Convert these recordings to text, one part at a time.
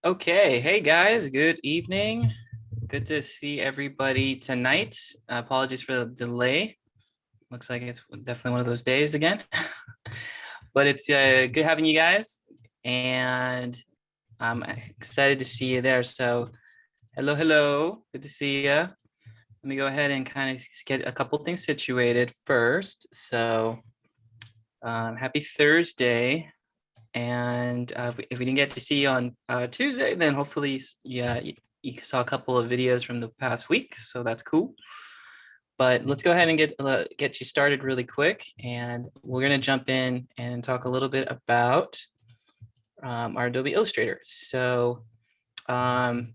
Okay, hey guys, good evening. Good to see everybody tonight. Apologies for the delay. Looks like it's definitely one of those days again, but it's good having you guys, and I'm excited to see you there. So, hello, good to see you. Let me go ahead and kind of get a couple things situated first. So, happy Thursday. And if we didn't get to see you on Tuesday, then hopefully, yeah, you saw a couple of videos from the past week, so that's cool. But let's go ahead and get you started really quick, and we're gonna jump in and talk a little bit about our Adobe Illustrator. So I'll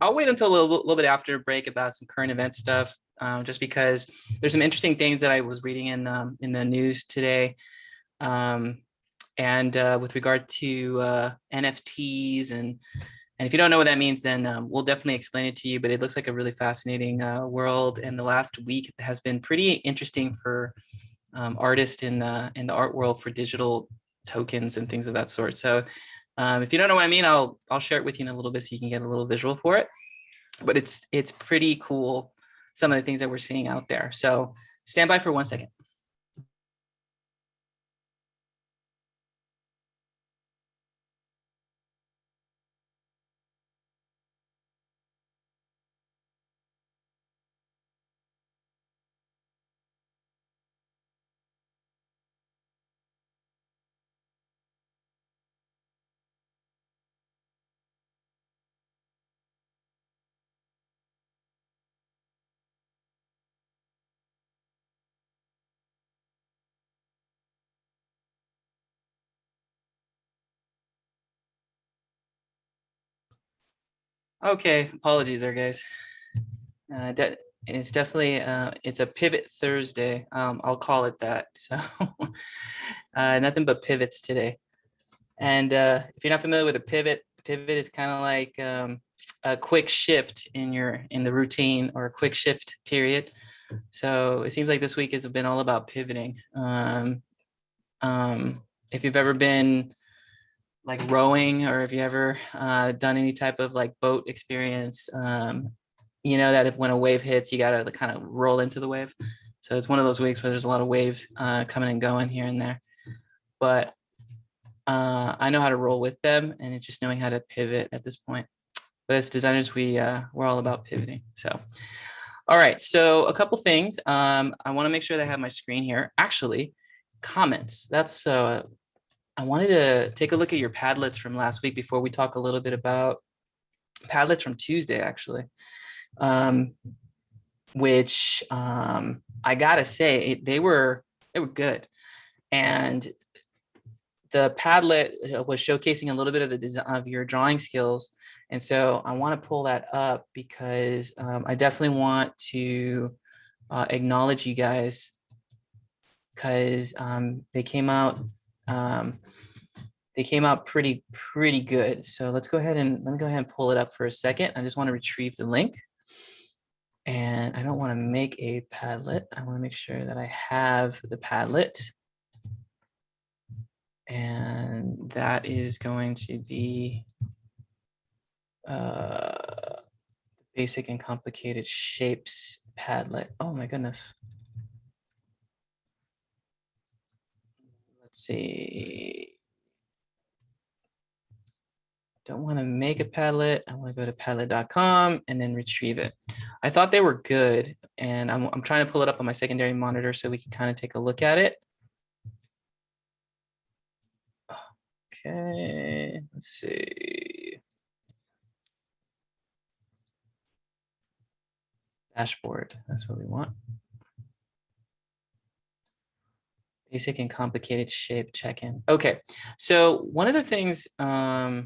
wait until a little bit after break about some current event stuff, just because there's some interesting things that I was reading in the news today. And with regard to NFTs, and if you don't know what that means, then we'll definitely explain it to you. But it looks like a really fascinating world, and the last week has been pretty interesting for artists in the art world for digital tokens and things of that sort. So if you don't know what I mean, I'll share it with you in a little bit so you can get a little visual for it. But it's pretty cool, some of the things that we're seeing out there. So stand by for 1 second. Okay, apologies there, guys. It's definitely it's a pivot Thursday. I'll call it that. So nothing but pivots today. And if you're not familiar with a pivot is kind of like a quick shift in the routine, or a quick shift period. So it seems like this week has been all about pivoting. If you've ever been like rowing, or if you ever done any type of like boat experience, you know that if when a wave hits, you got to kind of roll into the wave. So it's one of those weeks where there's a lot of waves coming and going here and there. But I know how to roll with them, and it's just knowing how to pivot at this point. But as designers, we're all about pivoting. So, all right. So a couple things. I want to make sure that I have my screen here. Actually, comments. That's I wanted to take a look at your Padlets from last week before we talk a little bit about Padlets from Tuesday, actually. Which I gotta say they were good, and the Padlet was showcasing a little bit of the design of your drawing skills, and so I want to pull that up because I definitely want to acknowledge you guys, because they came out pretty good. So let me go ahead and pull it up for a second. I just want to retrieve the link. And I don't want to make a Padlet. I want to make sure that I have the Padlet. And that is going to be basic and complicated shapes Padlet. Oh my goodness. Let's see. Don't want to make a Padlet. I want to go to padlet.com and then retrieve it. I thought they were good, and I'm trying to pull it up on my secondary monitor so we can kind of take a look at it. Okay, let's see. Dashboard, that's what we want. Basic and complicated shape check-in. Okay, so one of the things that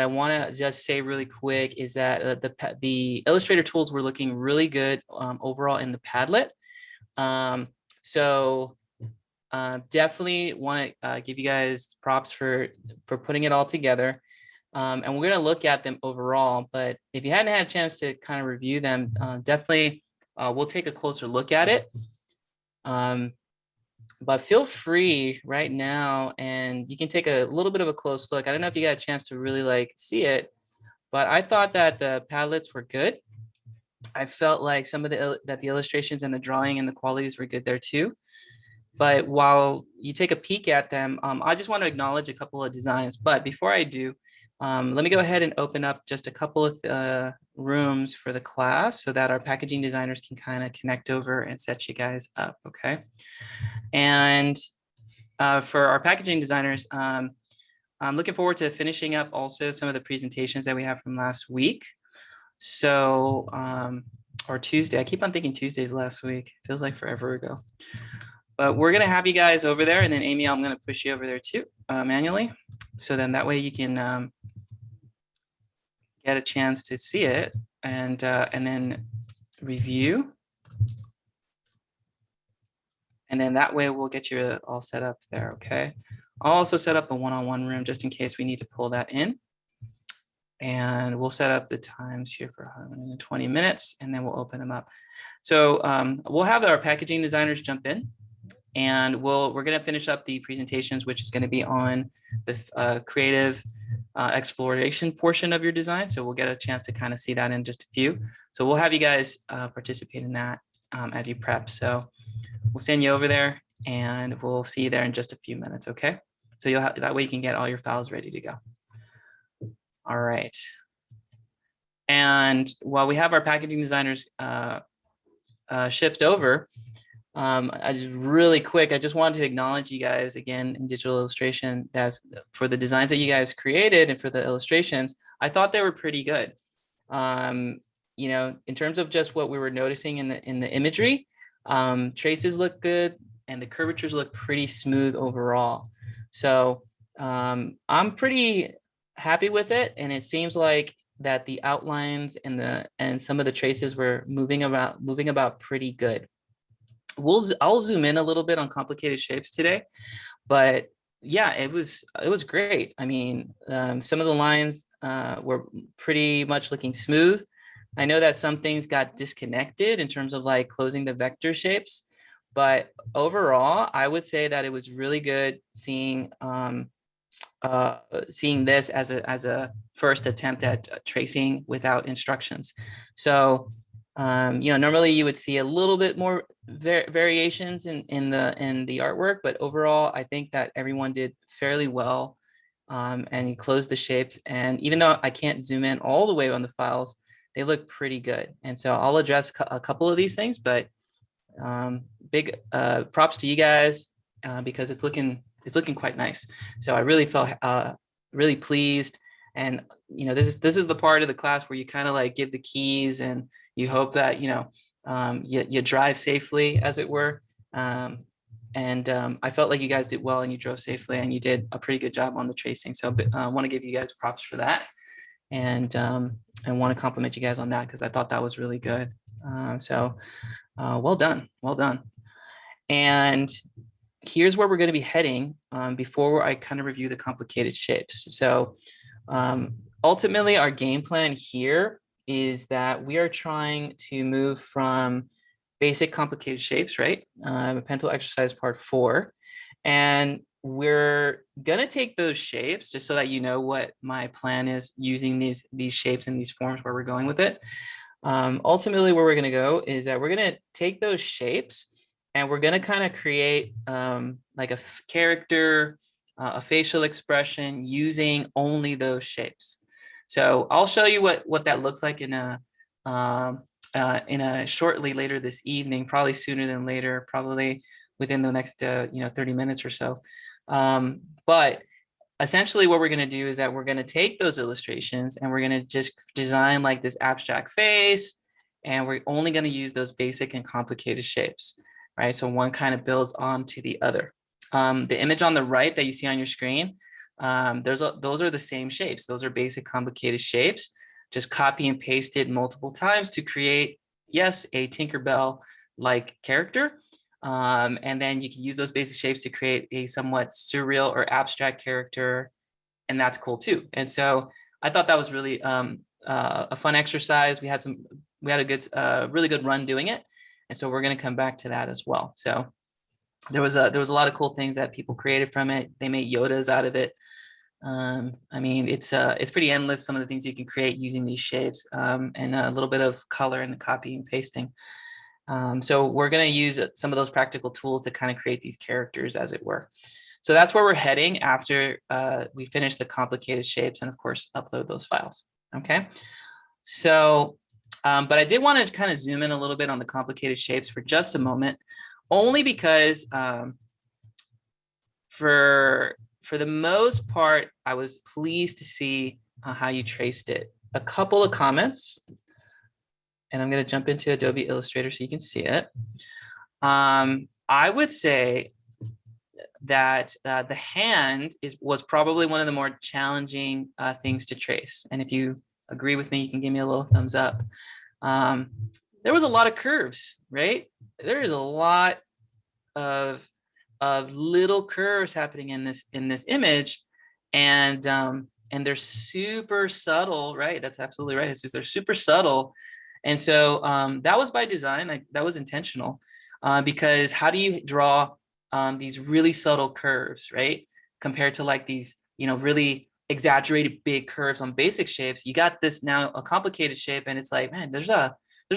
I want to just say really quick is that the Illustrator tools were looking really good overall in the Padlet. So definitely want to give you guys props for putting it all together. And we're going to look at them overall. But if you hadn't had a chance to kind of review them, definitely we'll take a closer look at it. But feel free right now, and you can take a little bit of a close look. I don't know if you got a chance to really like see it, but I thought that the Padlets were good. I felt like some of the illustrations and the drawing and the qualities were good there too. But while you take a peek at them, I just want to acknowledge a couple of designs. But before I do, let me go ahead and open up just a couple of rooms for the class so that our packaging designers can kind of connect over and set you guys up, okay? And for our packaging designers, I'm looking forward to finishing up also some of the presentations that we have from last week. So, or Tuesday, I keep on thinking Tuesday's last week. Feels like forever ago. But we're gonna have you guys over there, and then Amy, I'm gonna push you over there too, manually. So then that way you can get a chance to see it and then review. And then that way we'll get you all set up there, okay? I'll also set up a one-on-one room just in case we need to pull that in. And we'll set up the times here for 120 minutes, and then we'll open them up. So we'll have our packaging designers jump in, and we're going to finish up the presentations, which is going to be on the creative exploration portion of your design. So we'll get a chance to kind of see that in just a few. So we'll have you guys participate in that as you prep. So we'll send you over there, and we'll see you there in just a few minutes, okay? So you'll have, that way you can get all your files ready to go. All right. And while we have our packaging designers shift over, I just really quick, I just wanted to acknowledge you guys again in digital illustration. That's for the designs that you guys created and for the illustrations. I thought they were pretty good. You know, in terms of just what we were noticing in the imagery, traces look good and the curvatures look pretty smooth overall. So I'm pretty happy with it, and it seems like that the outlines and some of the traces were moving about pretty good. I'll zoom in a little bit on complicated shapes today, but yeah, it was great. I mean, some of the lines were pretty much looking smooth. I know that some things got disconnected in terms of like closing the vector shapes, but overall, I would say that it was really good seeing this as a first attempt at tracing without instructions. So, you know, normally you would see a little bit more variations in the artwork, but overall, I think that everyone did fairly well, and you closed the shapes. And even though I can't zoom in all the way on the files, they look pretty good. And so I'll address a couple of these things, but big props to you guys because it's looking quite nice. So I really felt really pleased. And you know, this is the part of the class where you kind of like give the keys and you hope that you know you drive safely, as it were. And I felt like you guys did well and you drove safely and you did a pretty good job on the tracing. So I want to give you guys props for that, and want to compliment you guys on that because I thought that was really good. So well done. And here's where we're going to be heading before I kind of review the complicated shapes. So ultimately, our game plan here is that we are trying to move from basic complicated shapes, right? Pencil exercise part 4. And we're going to take those shapes just so that you know what my plan is using these shapes and these forms where we're going with it. Ultimately, where we're going to go is that we're going to take those shapes and we're going to kind of create like a character, a facial expression using only those shapes. So I'll show you what that looks like in a shortly later this evening, probably sooner than later, probably within the next 30 minutes or so. But essentially what we're going to do is that we're going to take those illustrations and we're going to just design like this abstract face, and we're only going to use those basic and complicated shapes, right? So one kind of builds onto the other. The image on the right that you see on your screen, those are the same shapes. Those are basic complicated shapes. Just copy and paste it multiple times to create, yes, a Tinkerbell-like character. And then you can use those basic shapes to create a somewhat surreal or abstract character, and that's cool too. And so I thought that was really a fun exercise. We had a good, really good run doing it, and so we're going to come back to that as well. So there was a lot of cool things that people created from it. They made Yodas out of it. I mean, it's pretty endless, some of the things you can create using these shapes, and a little bit of color and copy and pasting. So we're going to use some of those practical tools to kind of create these characters, as it were. So that's where we're heading after we finish the complicated shapes and, of course, upload those files. Okay. So, but I did want to kind of zoom in a little bit on the complicated shapes for just a moment, only because for the most part, I was pleased to see how you traced it. A couple of comments, and I'm going to jump into Adobe Illustrator so you can see it. I would say that the hand was probably one of the more challenging things to trace. And if you agree with me, you can give me a little thumbs up. There was a lot of curves, right? There is a lot of little curves happening in this image, and they're super subtle, right? That's absolutely right. It's just they're super subtle, and so that was by design. That was intentional, because how do you draw these really subtle curves, right? Compared to like these, really exaggerated big curves on basic shapes. You got this now a complicated shape, and it's like, man, there's a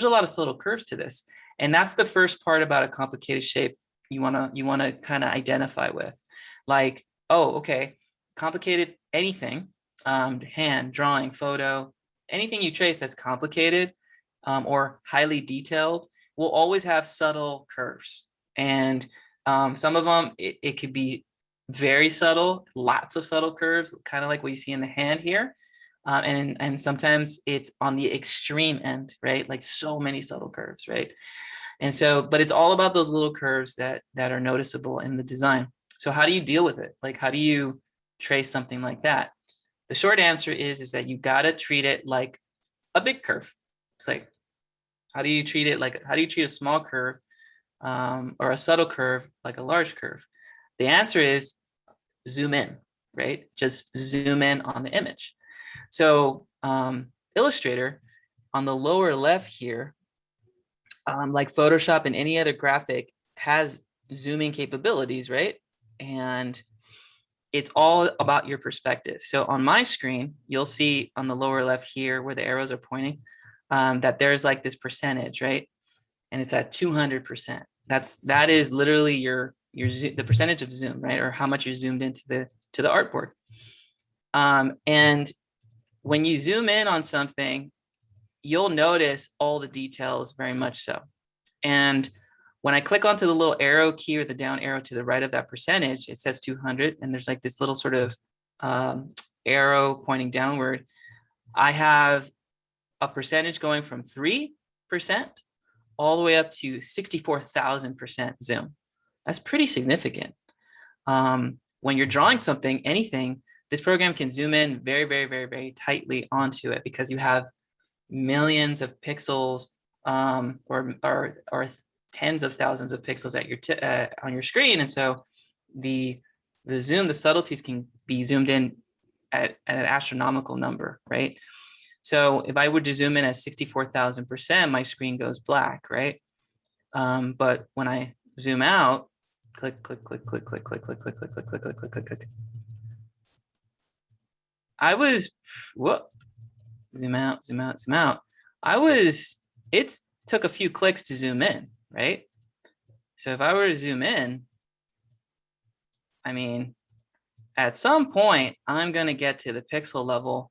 lot of subtle curves to this, and that's the first part about a complicated shape you want to kind of identify with, like, oh, okay, complicated anything, hand, drawing, photo, anything you trace that's complicated or highly detailed will always have subtle curves. And some of them, it could be very subtle, lots of subtle curves, kind of like what you see in the hand here. And sometimes it's on the extreme end, right? Like so many subtle curves, right? And so, but it's all about those little curves that are noticeable in the design. So how do you deal with it? Like, how do you trace something like that? The short answer is that you got to treat it like a big curve. It's like, how do you treat it? Like, how do you treat a small curve or a subtle curve like a large curve? The answer is zoom in, right? Just zoom in on the image. So Illustrator on the lower left here, like Photoshop and any other graphic, has zooming capabilities, right? And it's all about your perspective. So on my screen, you'll see on the lower left here where the arrows are pointing, that there's like this percentage, right? And it's at 200%. That is literally the percentage of zoom, right? Or how much you're zoomed into the artboard. And when you zoom in on something, you'll notice all the details very much so. And when I click onto the little arrow key or the down arrow to the right of that percentage, it says 200, and there's like this little sort of arrow pointing downward. I have a percentage going from 3% all the way up to 64,000% zoom. That's pretty significant. When you're drawing something, anything, this program can zoom in very, very, very, very tightly onto it because you have millions of pixels or tens of thousands of pixels at your on your screen, and so the zoom, the subtleties can be zoomed in at an astronomical number, right? So if I were to zoom in at 64,000%, my screen goes black, right? But when I zoom out, click, click, click, click, click, click, click, click, click, click, click, click, click, click, click. I was, whoa, zoom out, zoom out, zoom out. It took a few clicks to zoom in, right? So if I were to zoom in, I mean, at some point, I'm going to get to the pixel level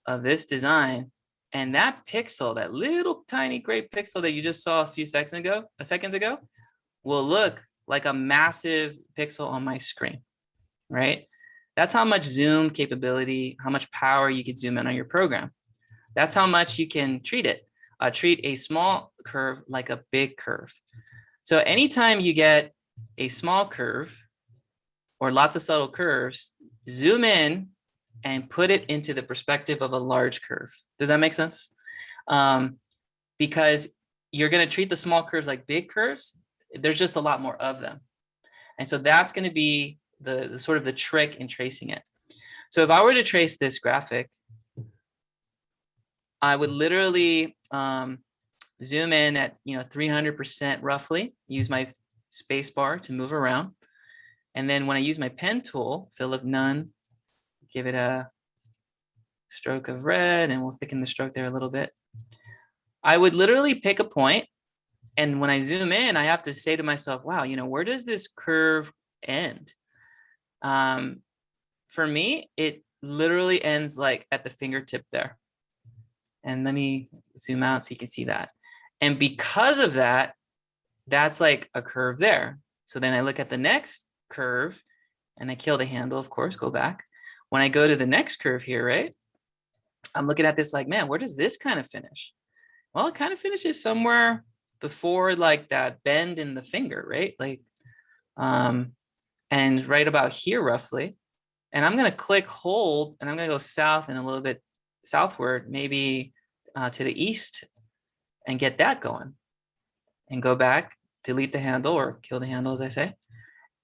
of this design. And that pixel, that little tiny gray pixel that you just saw a few seconds ago, will look like a massive pixel on my screen, right? That's how much zoom capability, how much power you can zoom in on your program. That's how much you can treat it. Treat a small curve like a big curve. So anytime you get a small curve or lots of subtle curves, zoom in and put it into the perspective of a large curve. Does that make sense? Because you're going to treat the small curves like big curves. There's just a lot more of them. And so that's going to be the sort of the trick in tracing it. So if I were to trace this graphic, I would literally zoom in at 300% roughly, use my space bar to move around. And then when I use my pen tool, fill of none, give it a stroke of red, and we'll thicken the stroke there a little bit. I would literally pick a point, and when I zoom in, I have to say to myself, wow, where does this curve end? For me, it literally ends like at the fingertip there. And let me zoom out so you can see that. And because of that, that's like a curve there. So then I look at the next curve and I kill the handle, of course, go back. When I go to the next curve here, right? I'm looking at this like, man, where does this kind of finish? Well, it kind of finishes somewhere before like that bend in the finger, right? Like, and right about here roughly. And I'm going to click hold and I'm going to go south and a little bit southward, maybe to the east, and get that going. And go back, delete the handle or kill the handle, as I say.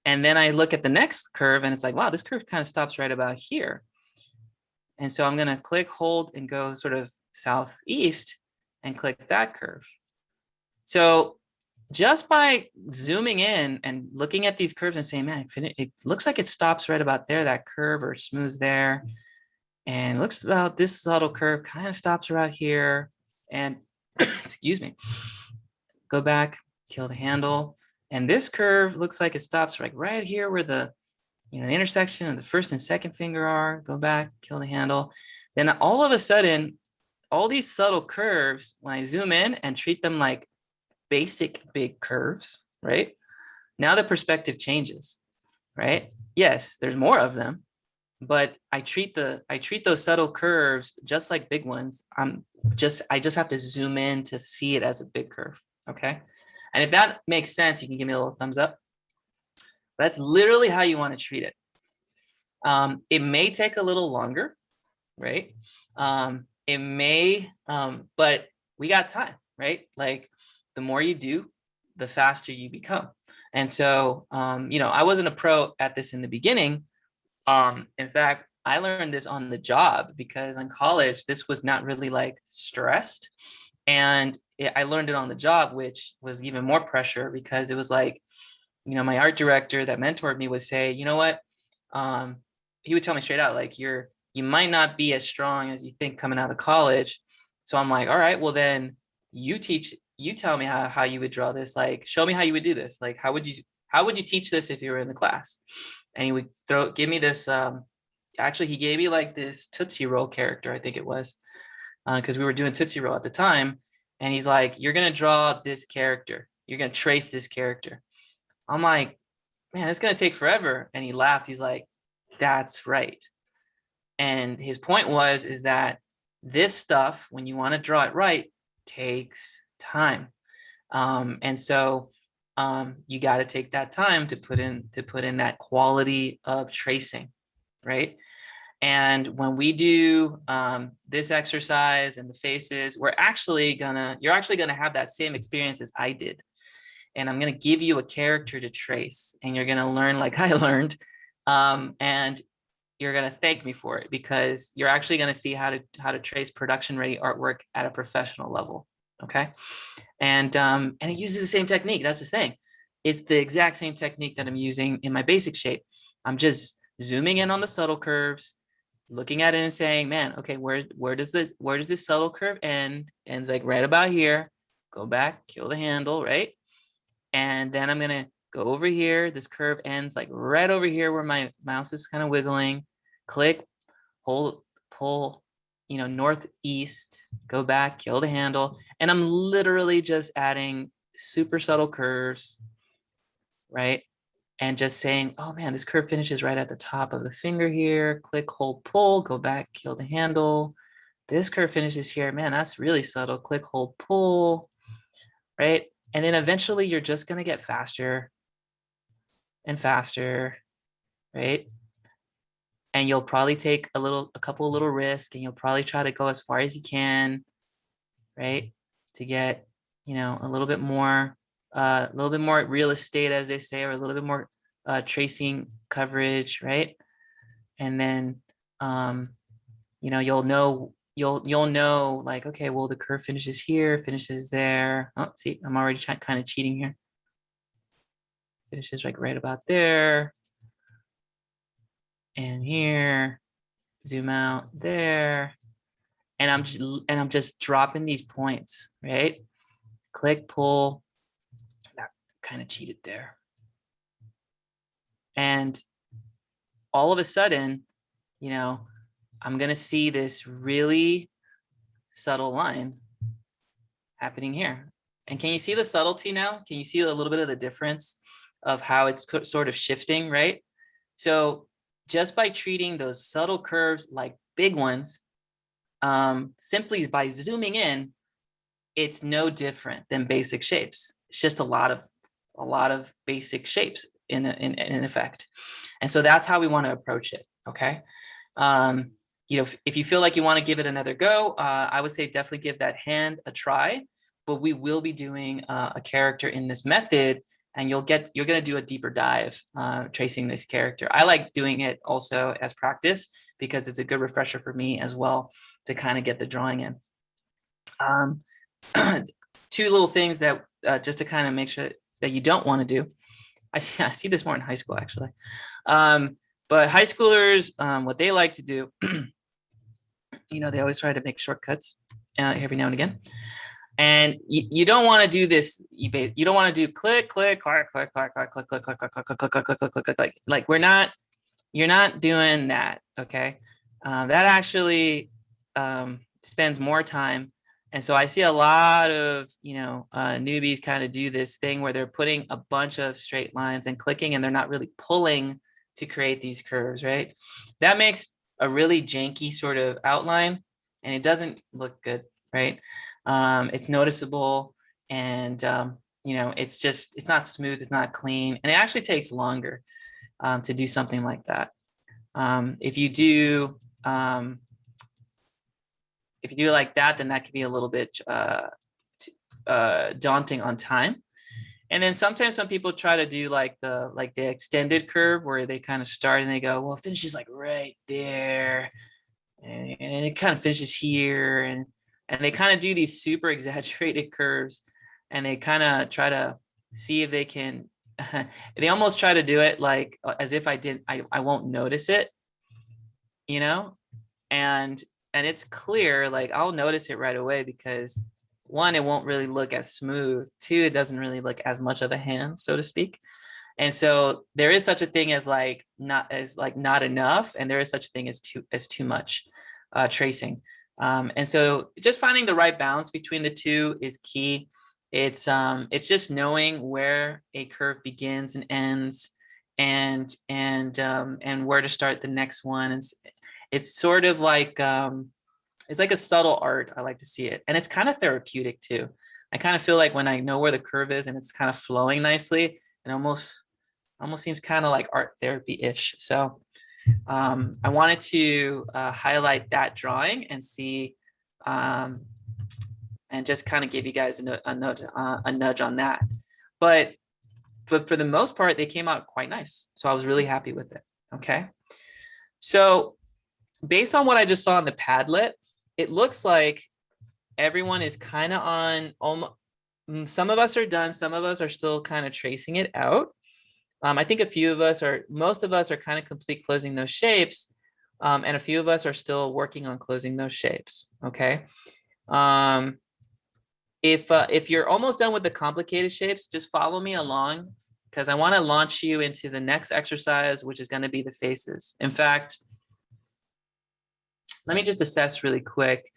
And then I look at the next curve and it's like, wow, this curve kind of stops right about here. And so I'm going to click hold and go sort of southeast and click that curve. So just by zooming in and looking at these curves and saying, man, it looks like it stops right about there, that curve, or smooths there. And it looks about this subtle curve kind of stops right here. And excuse me, go back, kill the handle. And this curve looks like it stops right here where the intersection of the first and second finger are. Go back, kill the handle. Then all of a sudden, all these subtle curves, when I zoom in and treat them like basic big curves, right? Now the perspective changes, right? Yes, there's more of them, but I treat those subtle curves just like big ones. I just have to zoom in to see it as a big curve, okay? And if that makes sense, you can give me a little thumbs up. That's literally how you want to treat it. It may take a little longer, right? It may, but we got time, right? Like the more you do, the faster you become. And so, I wasn't a pro at this in the beginning. In fact, I learned this on the job because in college, this was not really like stressed. And I learned it on the job, which was even more pressure because it was like, my art director that mentored me would say, you know what? He would tell me straight out, like, you might not be as strong as you think coming out of college. So I'm like, all right, well then you tell me how you would draw this. Like, show me how you would do this. Like, how would you teach this if you were in the class? And he would give me this, actually he gave me like this Tootsie Roll character, I think it was, because we were doing Tootsie Roll at the time. And he's like, you're going to draw this character. You're going to trace this character. I'm like, man, it's going to take forever. And he laughed. He's like, that's right. And his point is that this stuff, when you want to draw it right, takes time. And so you got to take that time to put in that quality of tracing, right? And when we do this exercise and the faces, you're actually gonna have that same experience as I did. And I'm gonna give you a character to trace, and you're gonna learn like I learned, and you're gonna thank me for it because you're actually gonna see how to trace production ready artwork at a professional level. Okay, and it uses the same technique. That's the thing. It's the exact same technique that I'm using in my basic shape. I'm just zooming in on the subtle curves, looking at it and saying, man, okay, where does this subtle curve end? Ends like right about here. Go back, kill the handle, right? And then I'm gonna go over here. This curve ends like right over here where my mouse is kind of wiggling. Click, hold, pull, northeast, go back, kill the handle. And I'm literally just adding super subtle curves, right? And just saying, oh man, this curve finishes right at the top of the finger here. Click, hold, pull, go back, kill the handle. This curve finishes here. Man, that's really subtle. Click, hold, pull, right? And then eventually you're just going to get faster and faster, right? And you'll probably take a couple little risks, and you'll probably try to go as far as you can, right? To get, a little bit more real estate, as they say, or a little bit more tracing coverage, right? And then, you'll know like, okay, well, the curve finishes here, finishes there. Oh, see, I'm already kind of cheating here. finishes like right about there. And here, zoom out there. And I'm just dropping these points, right? Click, pull. That kind of cheated there. And all of a sudden, you know, I'm gonna see this really subtle line happening here. And can you see the subtlety now? Can you see a little bit of the difference of how it's sort of shifting, right? So just by treating those subtle curves like big ones, simply by zooming in, it's no different than basic shapes. It's just a lot of basic shapes in effect. And so that's how we want to approach it. Okay. You know, if you feel like you want to give it another go, I would say definitely give that hand a try. But we will be doing a character in this method, and you're going to do a deeper dive tracing this character. I like doing it also as practice because it's a good refresher for me as well to kind of get the drawing in. Two little things that just to kind of make sure that you don't want to do. I see this more in high school actually. But high schoolers, what they like to do, you know, they always try to make shortcuts every now and again. And you don't want to do this. You don't want to do click, click, click, click, click, click, click, click, click, click, click, click, click, click, click, click. Like you're not doing that. Okay, that actually spends more time. And so I see a lot of, you know, newbies kind of do this thing where they're putting a bunch of straight lines and clicking, and they're not really pulling to create these curves, right? That makes a really janky sort of outline, and it doesn't look good, right? It's noticeable, and you know, it's not smooth, it's not clean, and it actually takes longer to do something like that. If you do it like that, then that can be a little bit daunting on time. And then sometimes some people try to do like the extended curve where they kind of start and they go, well, it finishes like right there, and it kind of finishes here, and they kind of do these super exaggerated curves, and they kind of try to see if they can. They almost try to do it like as if I won't notice it, you know, and it's clear, like I'll notice it right away because one, it won't really look as smooth. Two, it doesn't really look as much of a hand, so to speak. And so there is such a thing as not enough, and there is such a thing as too much tracing. And so just finding the right balance between the two is key. It's just knowing where a curve begins and ends, and where to start the next one. It's sort of like it's like a subtle art. I like to see it, and it's kind of therapeutic too. I kind of feel like when I know where the curve is and it's kind of flowing nicely, it almost seems kind of like art therapy-ish. So I wanted to highlight that drawing and see, and just kind of give you guys a nudge on that. But for the most part, they came out quite nice. So I was really happy with it. Okay. So based on what I just saw in the Padlet, it looks like everyone is kind of on. Some of us are done. Some of us are still kind of tracing it out. I think most of us are kind of complete closing those shapes. And a few of us are still working on closing those shapes. Okay. If you're almost done with the complicated shapes, just follow me along, because I want to launch you into the next exercise, which is going to be the faces. In fact, let me just assess really quick.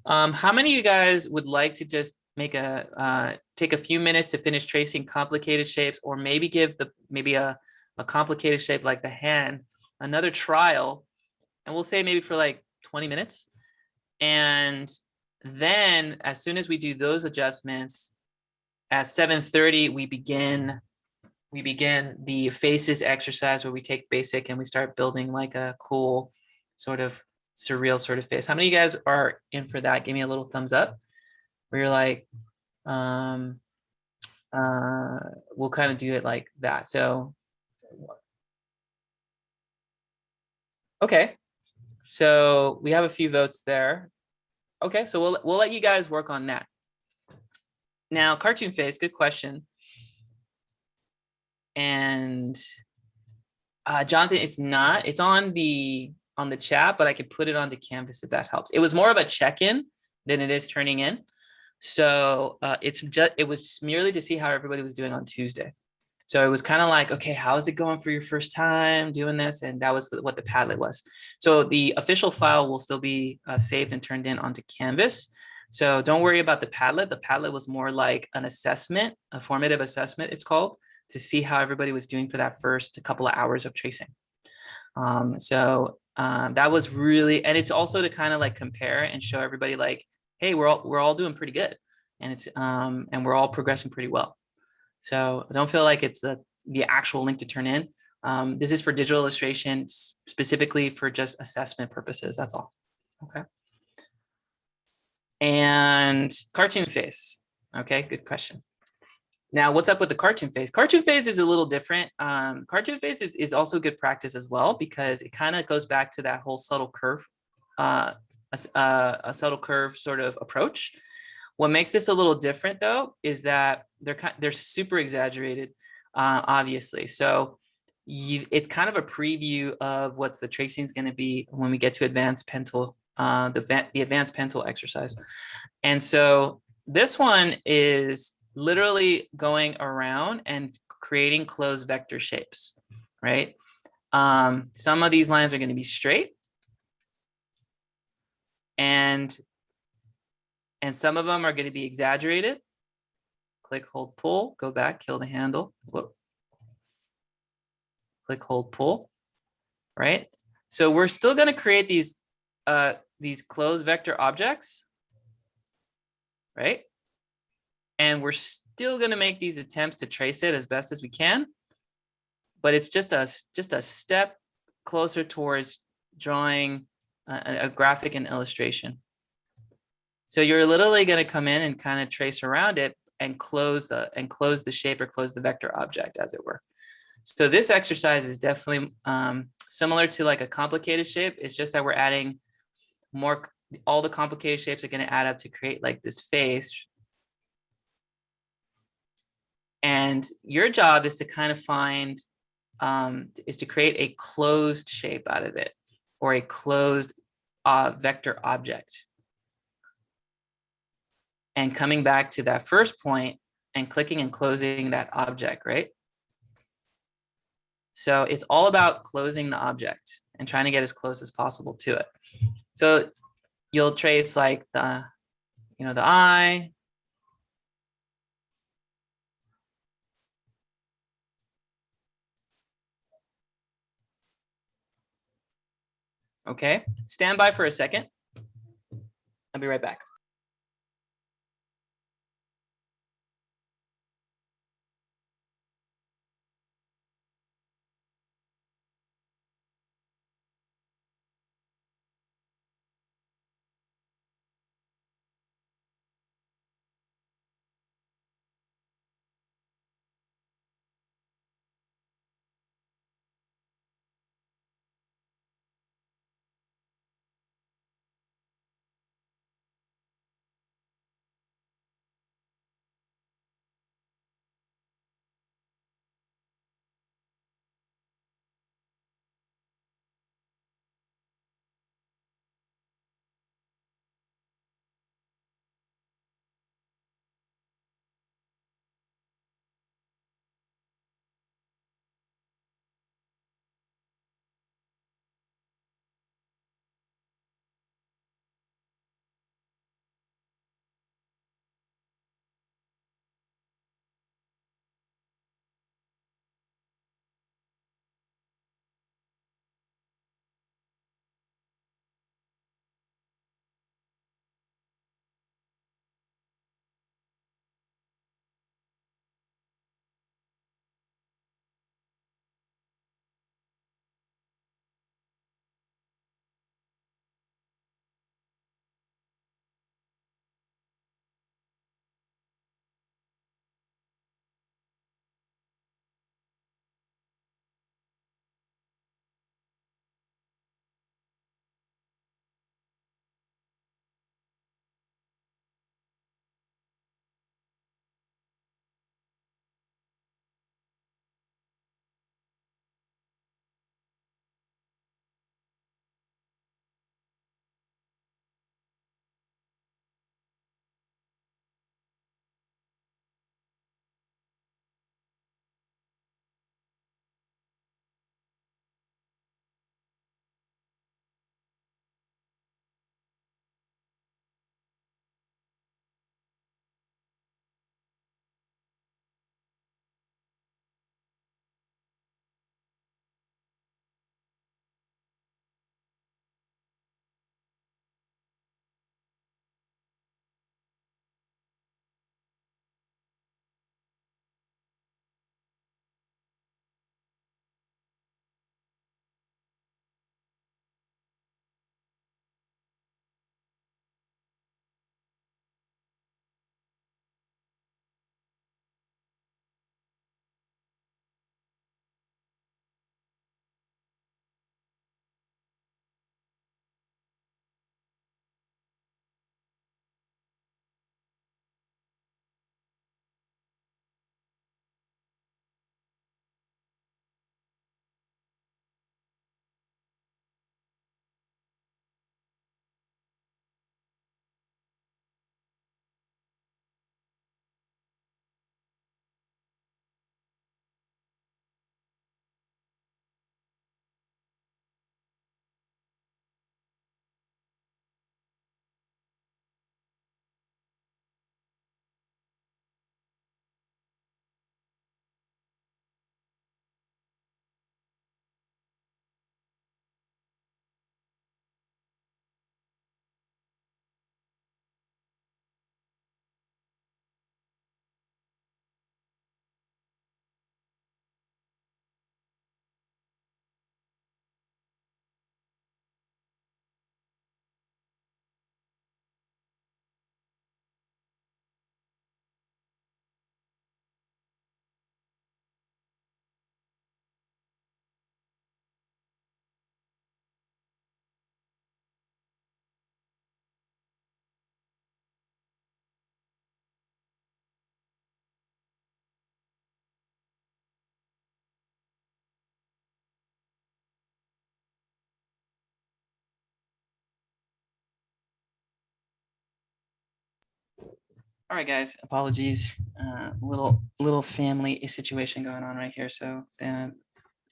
How many of you guys would like to just take a few minutes to finish tracing complicated shapes, or maybe give a complicated shape like the hand another trial, and we'll say maybe for like 20 minutes. And then as soon as we do those adjustments, at 7:30, we begin the faces exercise, where we take basic and we start building like a cool sort of surreal sort of face. How many of you guys are in for that? Give me a little thumbs up where you're like, we'll kind of do it like that. So, okay. So we have a few votes there. Okay, so we'll let you guys work on that. Now, cartoon face, good question. And Jonathan, it's not. It's on the chat, but I could put it onto Canvas if that helps. It was more of a check-in than it is turning in. So it was merely to see how everybody was doing on Tuesday. So it was kind of like, okay, how's it going for your first time doing this? And that was what the Padlet was. So the official file will still be saved and turned in onto Canvas. So don't worry about the Padlet. The Padlet was more like an assessment, a formative assessment, it's called, to see how everybody was doing for that first couple of hours of tracing. That was really, and it's also to kind of like compare and show everybody like, hey, we're all doing pretty good, and it's and we're all progressing pretty well. So don't feel like it's the actual link to turn in. This is for digital illustration, specifically for just assessment purposes. That's all. Okay. And cartoon face. Okay, good question. Now, what's up with the cartoon face? Cartoon face is a little different. Cartoon face is also good practice as well, because it kind of goes back to that whole subtle curve, a subtle curve sort of approach. What makes this a little different, though, is that they're super exaggerated, obviously. So it's kind of a preview of what the tracing is going to be when we get to advanced pencil, the advanced pencil exercise. And so this one is literally going around and creating closed vector shapes, right? Some of these lines are going to be straight, and some of them are going to be exaggerated. Click, hold, pull, go back, kill the handle. Whoop. Click, hold, pull, right? So we're still going to create these closed vector objects, right? And we're still going to make these attempts to trace it as best as we can, but it's just a step closer towards drawing a graphic and illustration. So you're literally going to come in and kind of trace around it and close the shape, or close the vector object, as it were. So this exercise is definitely similar to like a complicated shape. It's just that we're adding more. All the complicated shapes are going to add up to create like this face. And your job is to kind of find, is to create a closed shape out of it, or a closed vector object. And coming back to that first point and clicking and closing that object, right? So it's all about closing the object and trying to get as close as possible to it. So you'll trace like the eye. Okay, stand by for a second. I'll be right back. All right, guys, apologies. Little family situation going on right here. So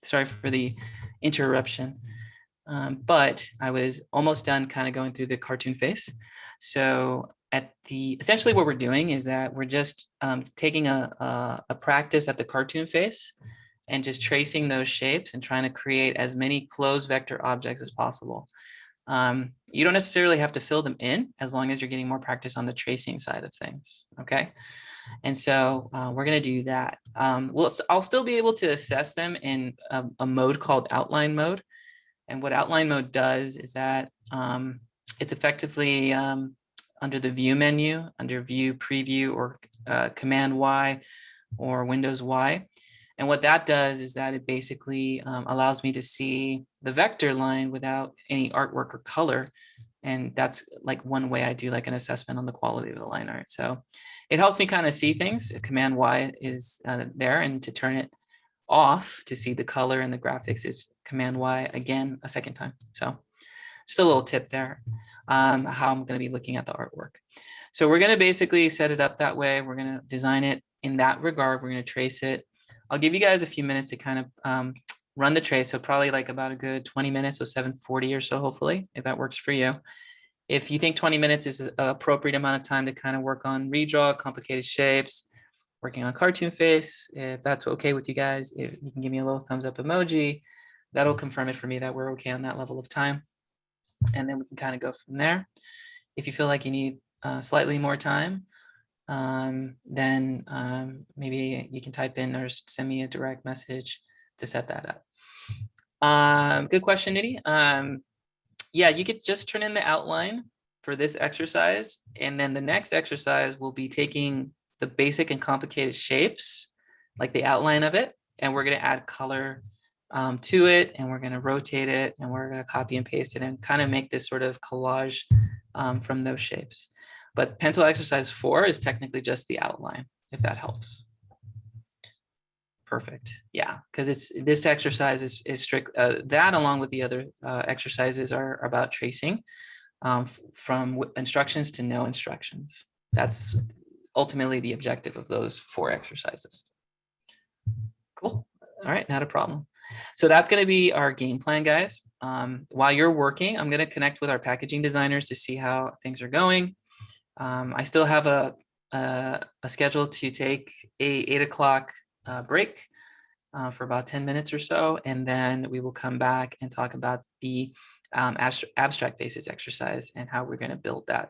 sorry for the interruption. But I was almost done kind of going through the cartoon face. So essentially what we're doing is that we're just taking a practice at the cartoon face and just tracing those shapes and trying to create as many closed vector objects as possible. You don't necessarily have to fill them in as long as you're getting more practice on the tracing side of things. Okay. And so we're going to do that. I'll still be able to assess them in a mode called outline mode. And what outline mode does is that it's effectively under the view menu, under view preview or command Y or Windows Y. And what that does is that it basically allows me to see the vector line without any artwork or color. And that's like one way I do like an assessment on the quality of the line art. So it helps me kind of see things. Command Y is there, and to turn it off to see the color and the graphics is Command Y again a second time. So just a little tip there, how I'm going to be looking at the artwork. So we're going to basically set it up that way. We're going to design it in that regard. We're going to trace it. I'll give you guys a few minutes to kind of run the trace. So probably like about a good 20 minutes, so 7:40 or so, hopefully, if that works for you. If you think 20 minutes is an appropriate amount of time to kind of work on redraw, complicated shapes, working on cartoon face, if that's okay with you guys, if you can give me a little thumbs up emoji, that'll confirm it for me that we're okay on that level of time. And then we can kind of go from there. If you feel like you need slightly more time, then maybe you can type in or send me a direct message to set that up. Good question, Nidhi. Yeah, you could just turn in the outline for this exercise. And then the next exercise will be taking the basic and complicated shapes, like the outline of it, and we're going to add color to it, and we're going to rotate it, and we're going to copy and paste it and kind of make this sort of collage from those shapes. But pencil exercise 4 is technically just the outline, if that helps. Perfect. Yeah, because this exercise is strict. That along with the other exercises are about tracing from instructions to no instructions. That's ultimately the objective of those 4 exercises. Cool. All right, not a problem. So that's going to be our game plan, guys. While you're working, I'm going to connect with our packaging designers to see how things are going. I still have a schedule to take a 8 o'clock break for about 10 minutes or so, and then we will come back and talk about the abstract basis exercise and how we're going to build that.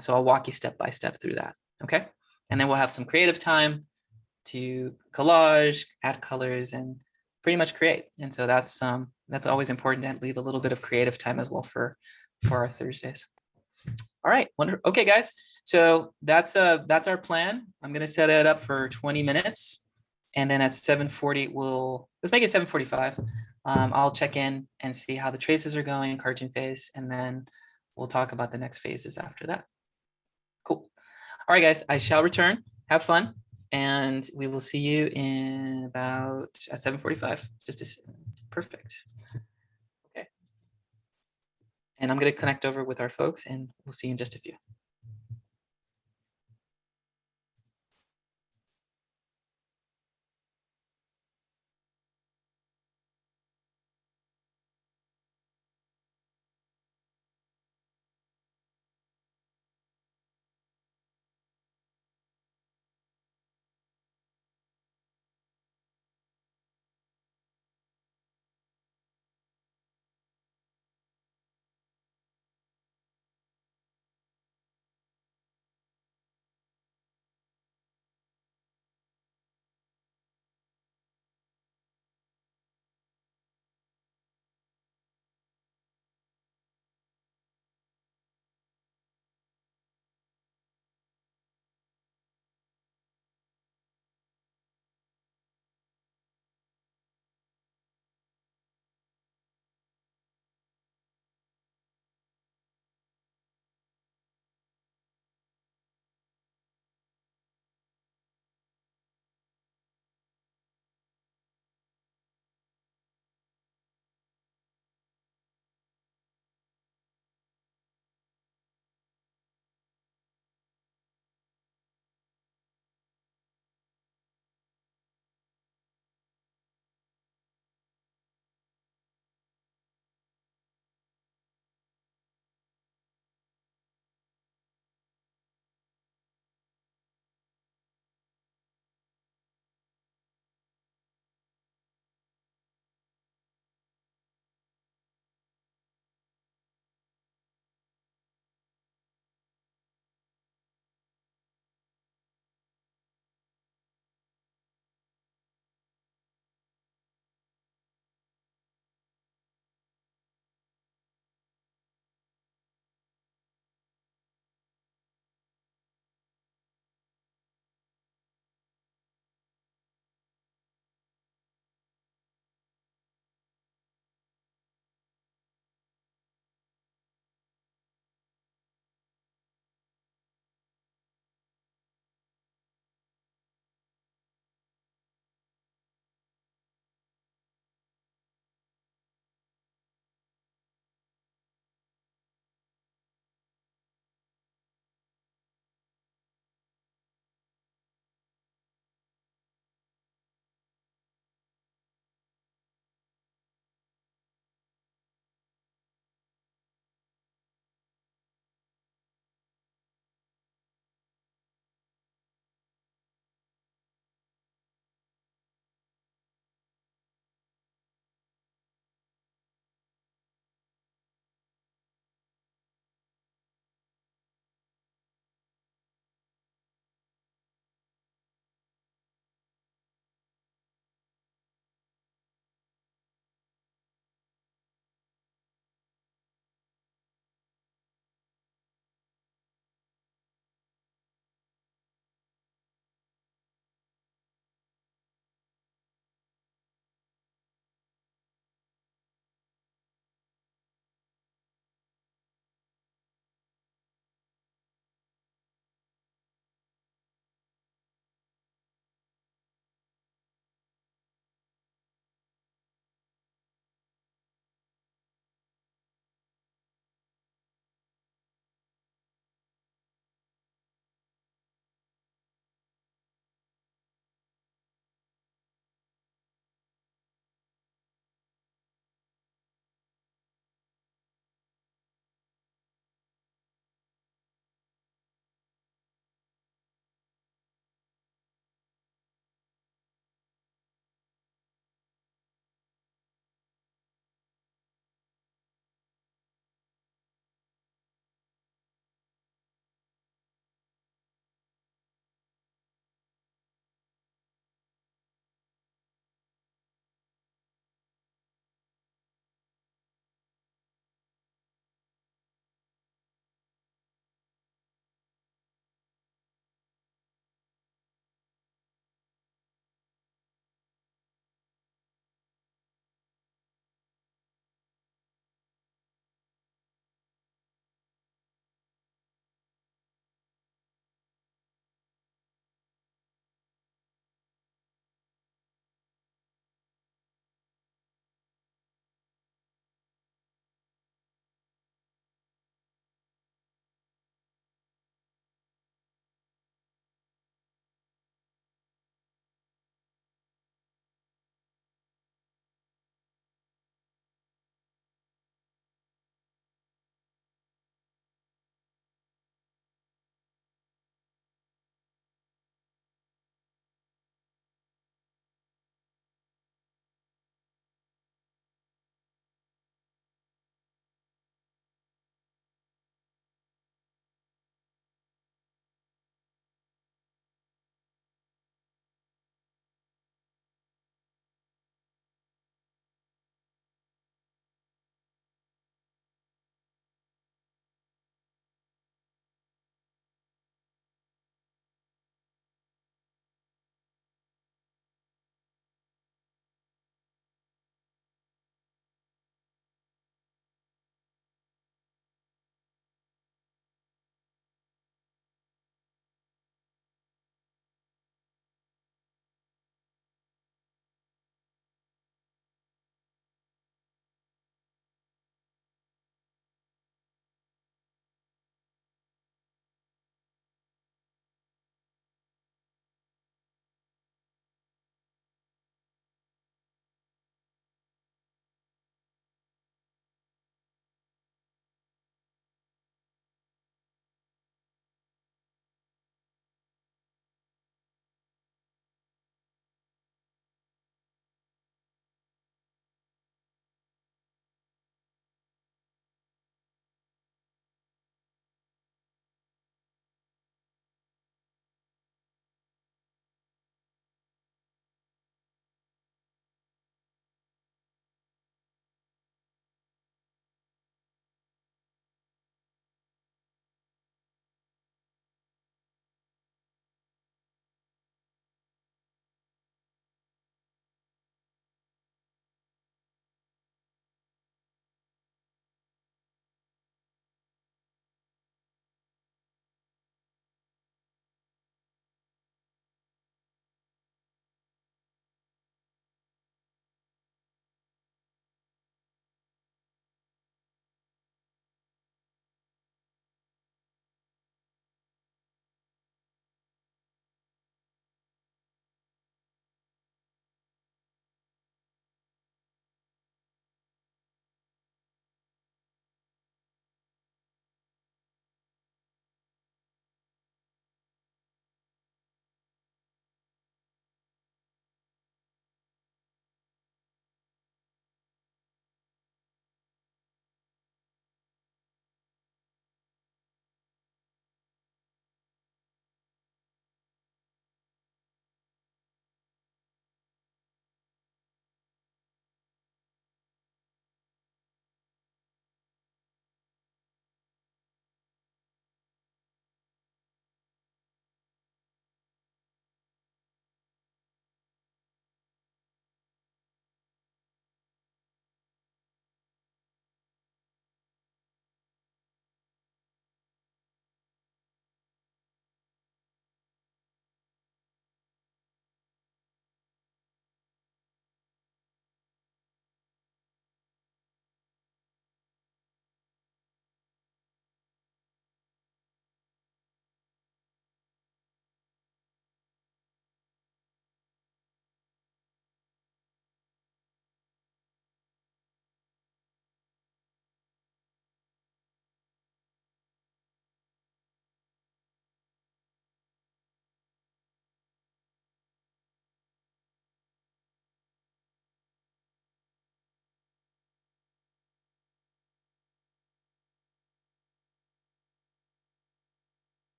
So I'll walk you step by step through that. Okay. And then we'll have some creative time to collage, add colors, and pretty much create. And so that's always important to leave a little bit of creative time as well for our Thursdays. All right, wonderful. Okay, guys. So that's our plan. I'm gonna set it up for 20 minutes, and then at 7:40 let's make it 7:45. I'll check in and see how the traces are going, cartoon face, and then we'll talk about the next phases after that. Cool. All right, guys. I shall return. Have fun, and we will see you in about at 7:45. Perfect. Okay. And I'm going to connect over with our folks, and we'll see you in just a few.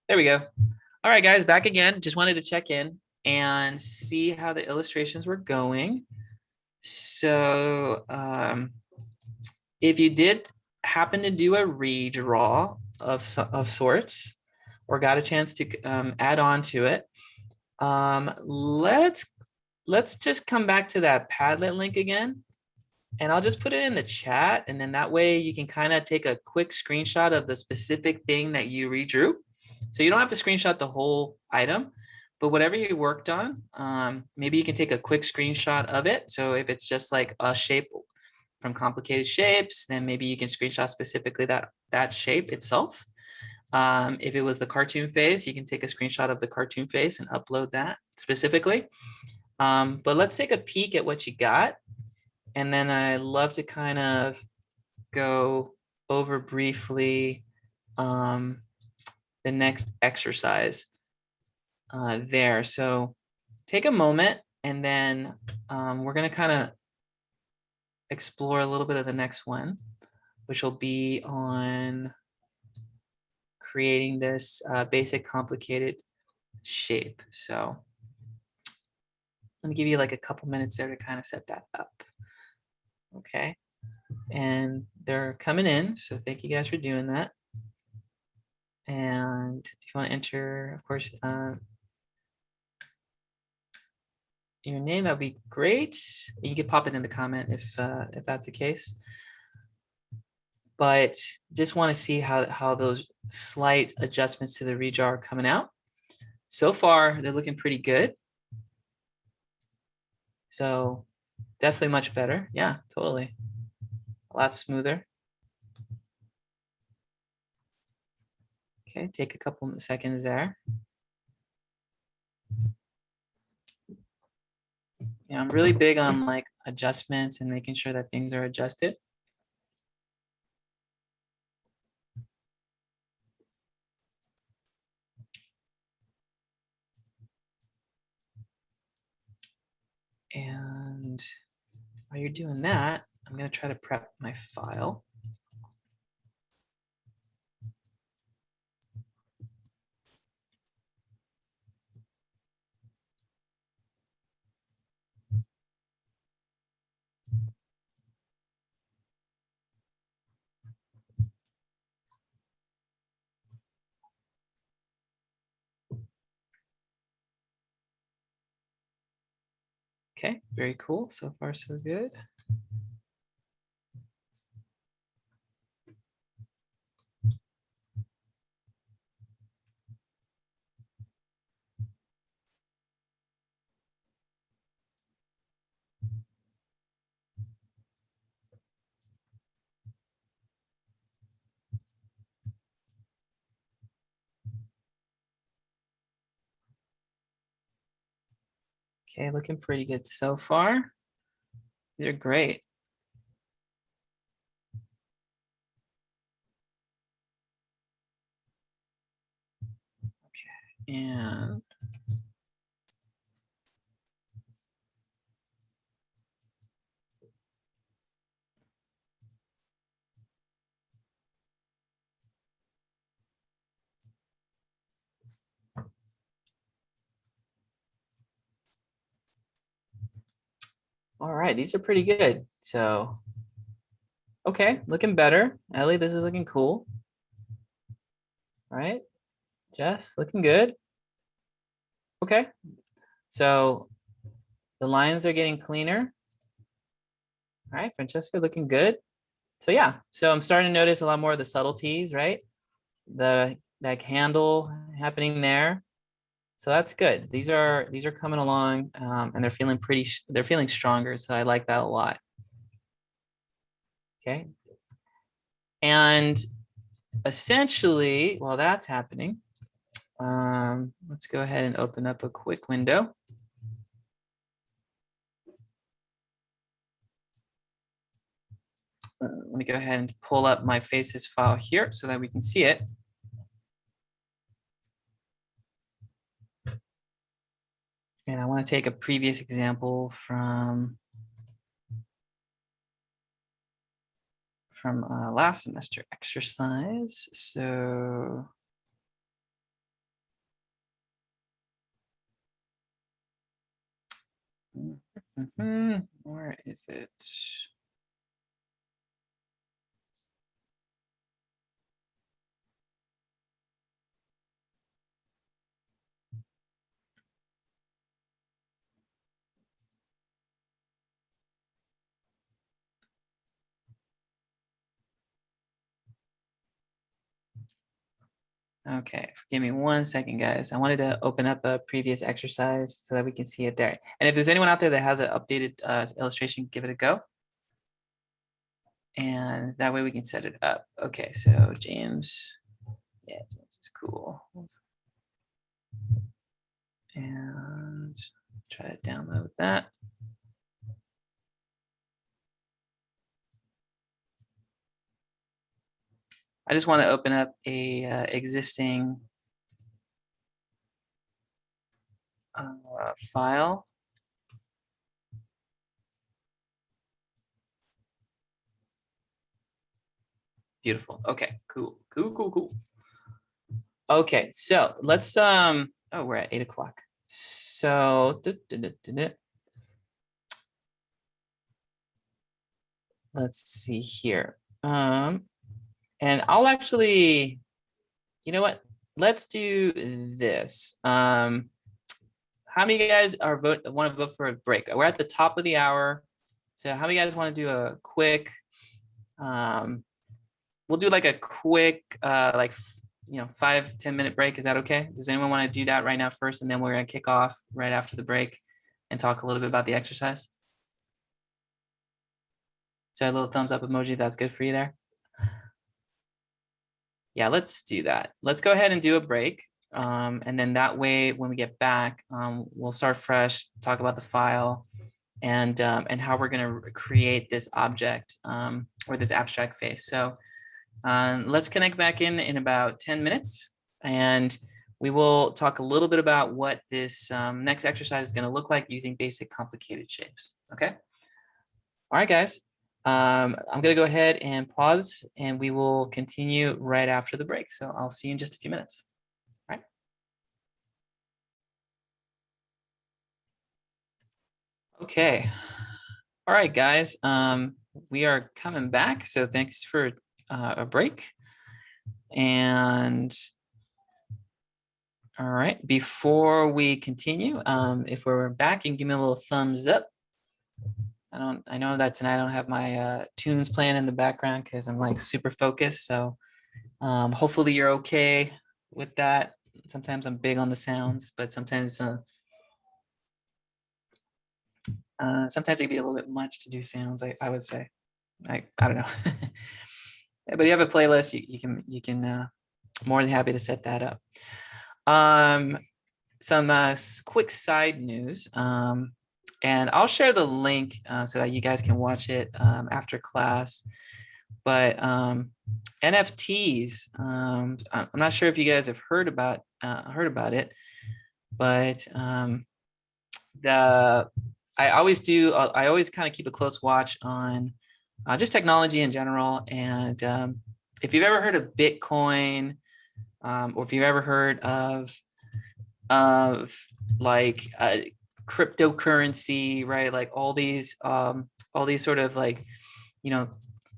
There we go. All right, guys, back again. Just wanted to check in and see how the illustrations were going. So if you did happen to do a redraw of sorts or got a chance to add on to it, let's just come back to that Padlet link again. And I'll just put it in the chat. And then that way you can kind of take a quick screenshot of the specific thing that you redrew. So you don't have to screenshot the whole item, but whatever you worked on, maybe you can take a quick screenshot of it. So if it's just like a shape from complicated shapes, then maybe you can screenshot specifically that shape itself. If it was the cartoon face, you can take a screenshot of the cartoon face and upload that specifically. But let's take a peek at what you got. And then I love to kind of go over briefly the next exercise there. So take a moment and then we're going to kind of explore a little bit of the next one, which will be on creating this basic complicated shape. So let me give you like a couple minutes there to kind of set that up. Okay. And they're coming in. So thank you guys for doing that. And if you want to enter, of course, your name, that'd be great. You can pop it in the comment if that's the case. But just want to see how those slight adjustments to the redraw are coming out. So far, they're looking pretty good. So definitely much better. Yeah, totally. A lot smoother. Okay, take a couple seconds there. Yeah, I'm really big on like adjustments and making sure that things are adjusted. And while you're doing that, I'm going to try to prep my file. Okay, very cool. So far, so good. Okay, looking pretty good so far. They're great. Okay, and all right, these are pretty good. So, okay, looking better. Ellie, this is looking cool. All right, Jess, looking good. Okay, so the lines are getting cleaner. All right, Francesca, looking good. So yeah, so I'm starting to notice a lot more of the subtleties, right? The like handle happening there. So that's good. These are coming along, and they're feeling they're feeling stronger. So I like that a lot. Okay. And essentially, while that's happening, let's go ahead and open up a quick window. Let me go ahead and pull up my faces file here so that we can see it. And I want to take a previous example from last semester exercise. So Where is it? Okay, give me 1 second, guys. I wanted to open up a previous exercise so that we can see it there. And if there's anyone out there that has an updated illustration, give it a go. And that way we can set it up. Okay, so James, yeah, James is cool. And try to download that. I just want to open up a existing file. Beautiful. Okay, cool. Okay, so let's oh, we're at 8 o'clock. So let's see here. And I'll actually, you know what? Let's do this. How many of you guys want to vote for a break? We're at the top of the hour. So how many of you guys want to do a quick, we'll do like a quick, like, 5-10 minute break. Is that okay? Does anyone want to do that right now first? And then we're going to kick off right after the break and talk a little bit about the exercise. So a little thumbs up emoji, if that's good for you there. Yeah, let's do that. Let's go ahead and do a break. And then that way, when we get back, we'll start fresh, talk about the file and how we're going to create this object or this abstract face. So let's connect back in about 10 minutes. And we will talk a little bit about what this next exercise is going to look like using basic complicated shapes. Okay. All right, guys. I'm going to go ahead and pause and we will continue right after the break. So I'll see you in just a few minutes. All right. Okay. All right, guys. We are coming back. So thanks for a break. And all right, before we continue, if we're back, you can give me a little thumbs up. I know that tonight I don't have my tunes playing in the background because I'm like super focused. So hopefully you're okay with that. Sometimes I'm big on the sounds, but sometimes sometimes it can be a little bit much to do sounds. I would say, I don't know. But you have a playlist, you can more than happy to set that up. Some quick side news. And I'll share the link so that you guys can watch it after class. But NFTs, I'm not sure if you guys have heard about it, but I always kind of keep a close watch on just technology in general. And if you've ever heard of Bitcoin, or if you've ever heard of like cryptocurrency, right? Like all these sort of like,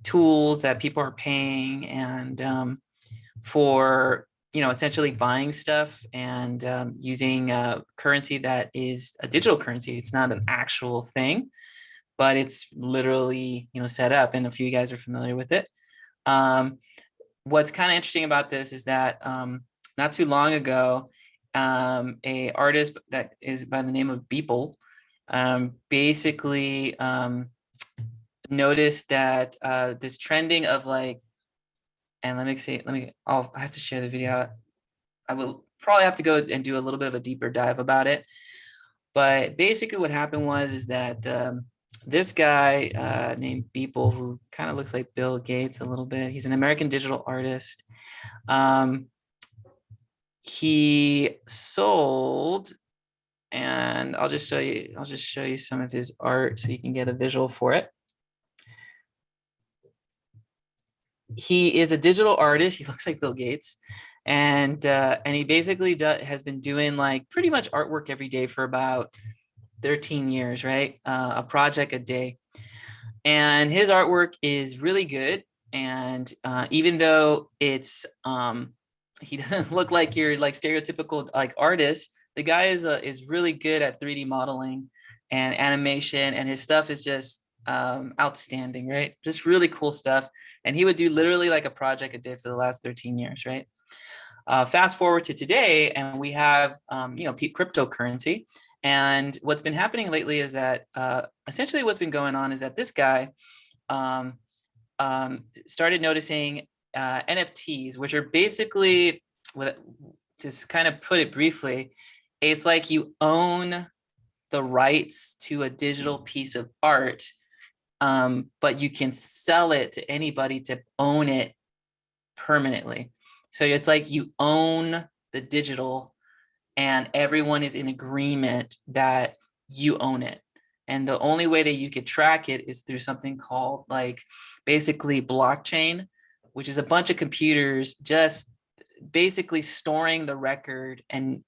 tools that people are paying and for, essentially buying stuff and using currency that is a digital currency. It's not an actual thing, but it's literally, set up. And a few guys are familiar with it. What's kind of interesting about this is that not too long ago, a artist that is by the name of Beeple basically noticed that this trending of like, and I have to share the video. I will probably have to go and do a little bit of a deeper dive about it. But basically what happened is that this guy named Beeple, who kind of looks like Bill Gates a little bit, he's an American digital artist. He sold, and I'll just show you some of his art so you can get a visual for it. He is a digital artist. He looks like Bill Gates, and he basically has been doing like pretty much artwork every day for about 13 years, right? A project a day. And his artwork is really good. And even though he doesn't look like your like stereotypical like artist, the guy is really good at 3D modeling and animation, and his stuff is just outstanding, right? Just really cool stuff. And he would do literally like a project a day for the last 13 years, right? Fast forward to today, and we have cryptocurrency. And what's been happening lately is that essentially what's been going on is that this guy um, started noticing NFTs, which are basically, just kind of put it briefly, it's like you own the rights to a digital piece of art, but you can sell it to anybody to own it permanently. So it's like you own the digital and everyone is in agreement that you own it. And the only way that you could track it is through something called like basically blockchain, which is a bunch of computers just basically storing the record, and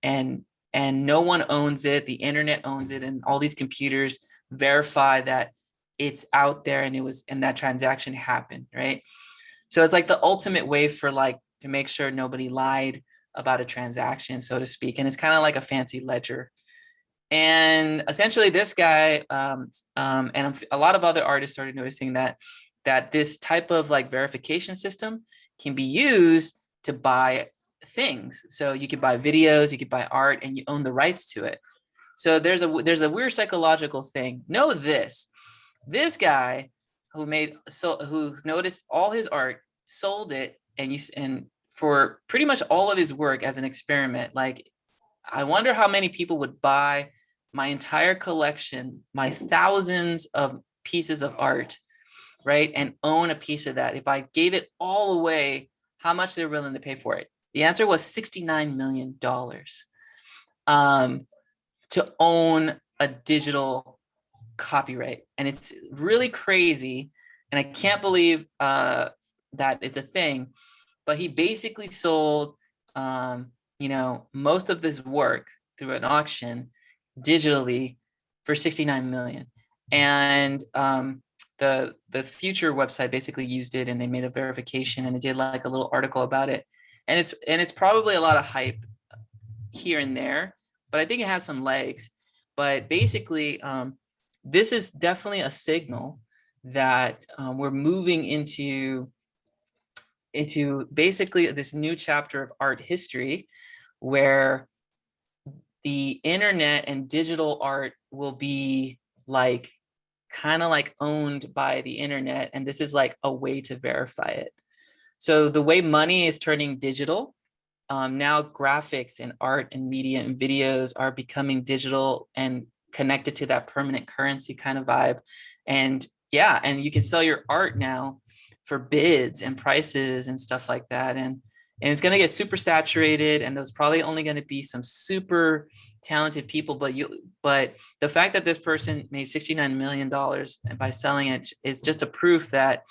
no one owns it. The internet owns it, and all these computers verify that it's out there and that transaction happened, right? So it's like the ultimate way for like to make sure nobody lied about a transaction, so to speak. And it's kind of like a fancy ledger. And essentially, this guy and a lot of other artists started noticing that this type of like verification system can be used to buy things. So you could buy videos, you could buy art, and you own the rights to it. So there's a weird psychological thing. Know this guy who noticed all his art, sold it, and for pretty much all of his work as an experiment. Like, I wonder how many people would buy my entire collection, my thousands of pieces of art, right, and own a piece of that. If I gave it all away, how much they're willing to pay for it? The answer was $69 million to own a digital copyright. And it's really crazy. And I can't believe that it's a thing. But he basically sold, most of his work through an auction digitally for 69 million. And the Future website basically used it, and they made a verification, and they did like a little article about it. And it's probably a lot of hype here and there, but I think it has some legs. But basically, this is definitely a signal that we're moving into basically this new chapter of art history, where the internet and digital art will be like kind of like owned by the internet, and this is like a way to verify it. So the way money is turning digital, now graphics and art and media and videos are becoming digital and connected to that permanent currency kind of vibe. And yeah, and you can sell your art now for bids and prices and stuff like that. And it's going to get super saturated, and there's probably only going to be some super talented people. But the fact that this person made $69 million by selling it is just a proof that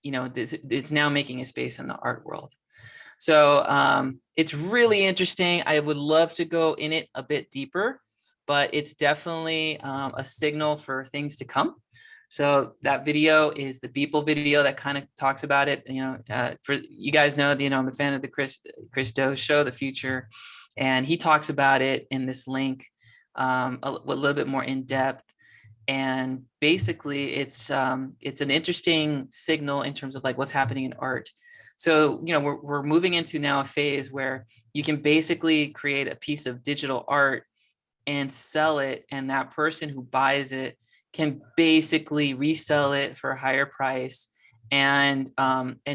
it's now making a space in the art world. So it's really interesting. I would love to go in it a bit deeper, but it's definitely a signal for things to come. So that video is the Beeple video that kind of talks about it. For you guys know, I'm a fan of the Chris Do show, The Future, and he talks about it in this link a little bit more in depth. And basically, it's an interesting signal in terms of like what's happening in art. So we're moving into now a phase where you can basically create a piece of digital art and sell it, and that person who buys it can basically resell it for a higher price and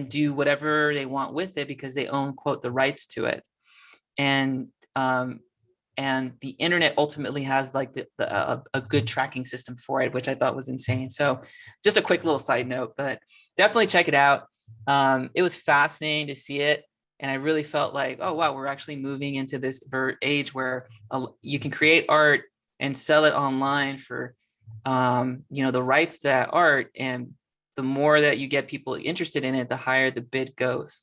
do whatever they want with it because they own, quote, the rights to it. And the internet ultimately has like a good tracking system for it, which I thought was insane. So just a quick little side note, but definitely check it out. It was fascinating to see it. And I really felt like, oh, wow, we're actually moving into this age where you can create art and sell it online for, the rights to that art. And the more that you get people interested in it, the higher the bid goes.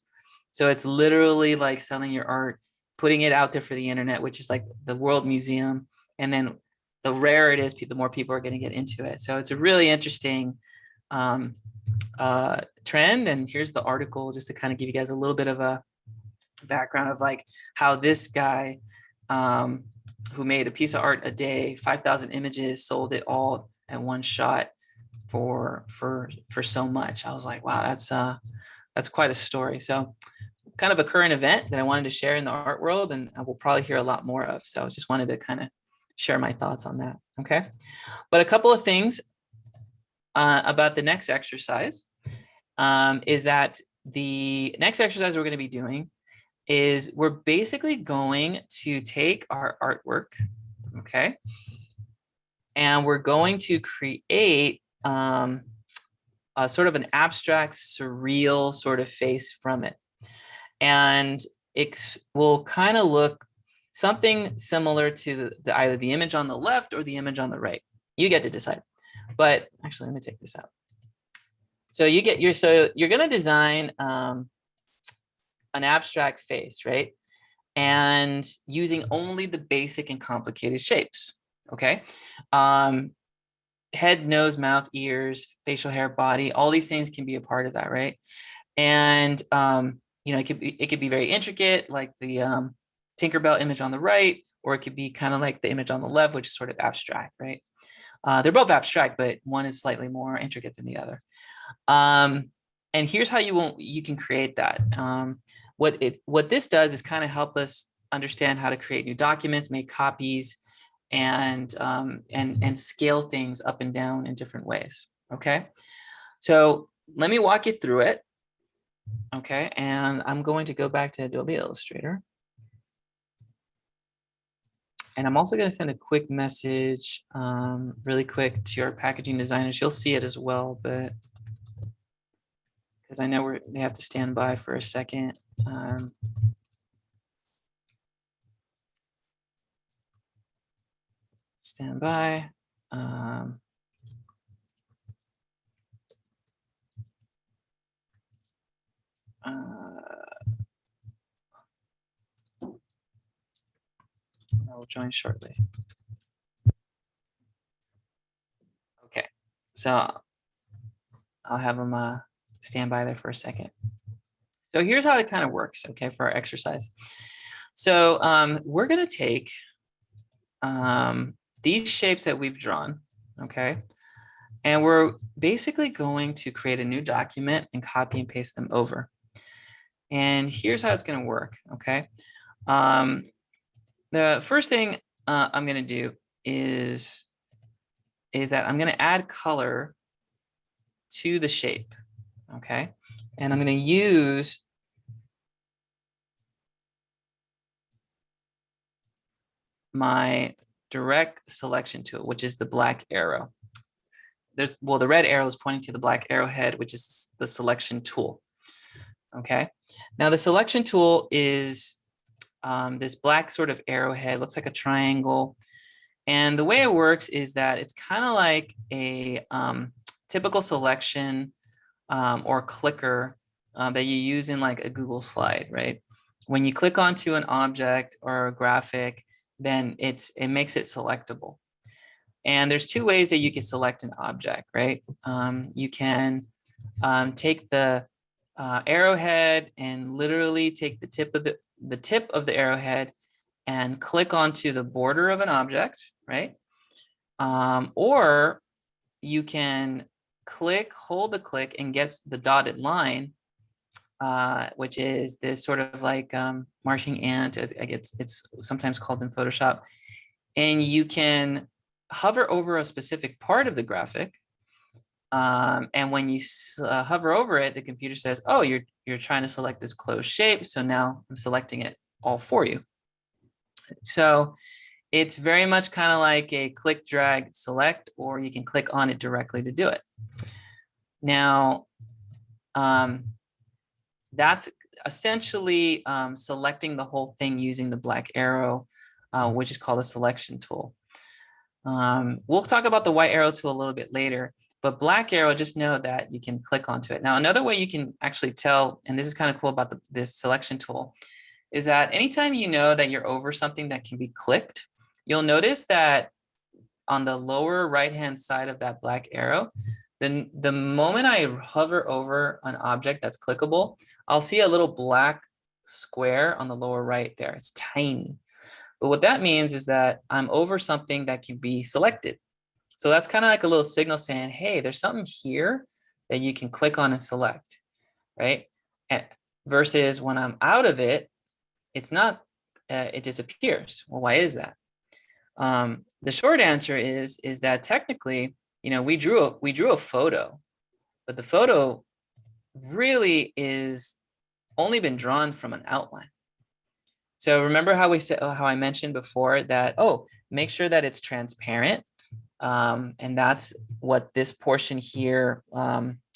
So it's literally like selling your art putting it out there for the internet, which is like the World Museum. And then the rarer it is, the more people are going to get into it. So it's a really interesting trend. And here's the article just to kind of give you guys a little bit of a background of like how this guy who made a piece of art a day, 5,000 images, sold it all at one shot for so much. I was like, wow, that's quite a story. So kind of a current event that I wanted to share in the art world, and I will probably hear a lot more of. So just wanted to kind of share my thoughts on that. Okay. But a couple of things about the next exercise is that the next exercise we're going to be doing is we're basically going to take our artwork, okay, and we're going to create a sort of an abstract, surreal sort of face from it. And it will kind of look something similar to either the image on the left or the image on the right. You get to decide. But actually, let me take this out. So you're going to design an abstract face, right? And using only the basic and complicated shapes, okay? Head, nose, mouth, ears, facial hair, body, all these things can be a part of that, right? And it could be very intricate, like the Tinkerbell image on the right, or it could be kind of like the image on the left, which is sort of abstract, right? They're both abstract, but one is slightly more intricate than the other. And here's how you can create that. What this does is kind of help us understand how to create new documents, make copies, and scale things up and down in different ways. Okay, so let me walk you through it. Okay, and I'm going to go back to Adobe Illustrator. And I'm also going to send a quick message really quick to our packaging designers. You'll see it as well, but because I know they have to stand by for a second. Stand by. I will join shortly. Okay, so I'll have them stand by there for a second. So here's how it kind of works, okay, for our exercise. So we're going to take these shapes that we've drawn, okay, and we're basically going to create a new document and copy and paste them over. And here's how it's going to work, okay. The first thing I'm going to do is that I'm going to add color to the shape, okay? And I'm going to use my direct selection tool, which is the black arrow. The red arrow is pointing to the black arrowhead, which is the selection tool, okay? Now the selection tool is this black sort of arrowhead, looks like a triangle. And the way it works is that it's kind of like a typical selection or clicker that you use in like a Google slide, right? When you click onto an object or a graphic, then it makes it selectable. And there's two ways that you can select an object, right? You can take the arrowhead and literally take the tip of the arrowhead and click onto the border of an object, right? Or you can hold the click and get the dotted line, which is this sort of like marching ant. It's sometimes called in Photoshop. And you can hover over a specific part of the graphic. And when you hover over it, the computer says, oh, you're trying to select this closed shape. So now I'm selecting it all for you. So it's very much kind of like a click, drag, select, or you can click on it directly to do it. Now, that's essentially selecting the whole thing using the black arrow, which is called a selection tool. We'll talk about the white arrow tool a little bit later, but black arrow, just know that you can click onto it. Now, another way you can actually tell, and this is kind of cool about this selection tool, is that anytime you know that you're over something that can be clicked, you'll notice that on the lower right-hand side of that black arrow, then the moment I hover over an object that's clickable, I'll see a little black square on the lower right there. It's tiny. But what that means is that I'm over something that can be selected. So that's kind of like a little signal saying, hey, there's something here that you can click on and select, right? Versus when I'm out of it, it's not, it disappears. Well, why is that? The short answer is that technically, we drew a photo, but the photo really is only been drawn from an outline. So remember how I mentioned before that, make sure that it's transparent. And that's what this portion here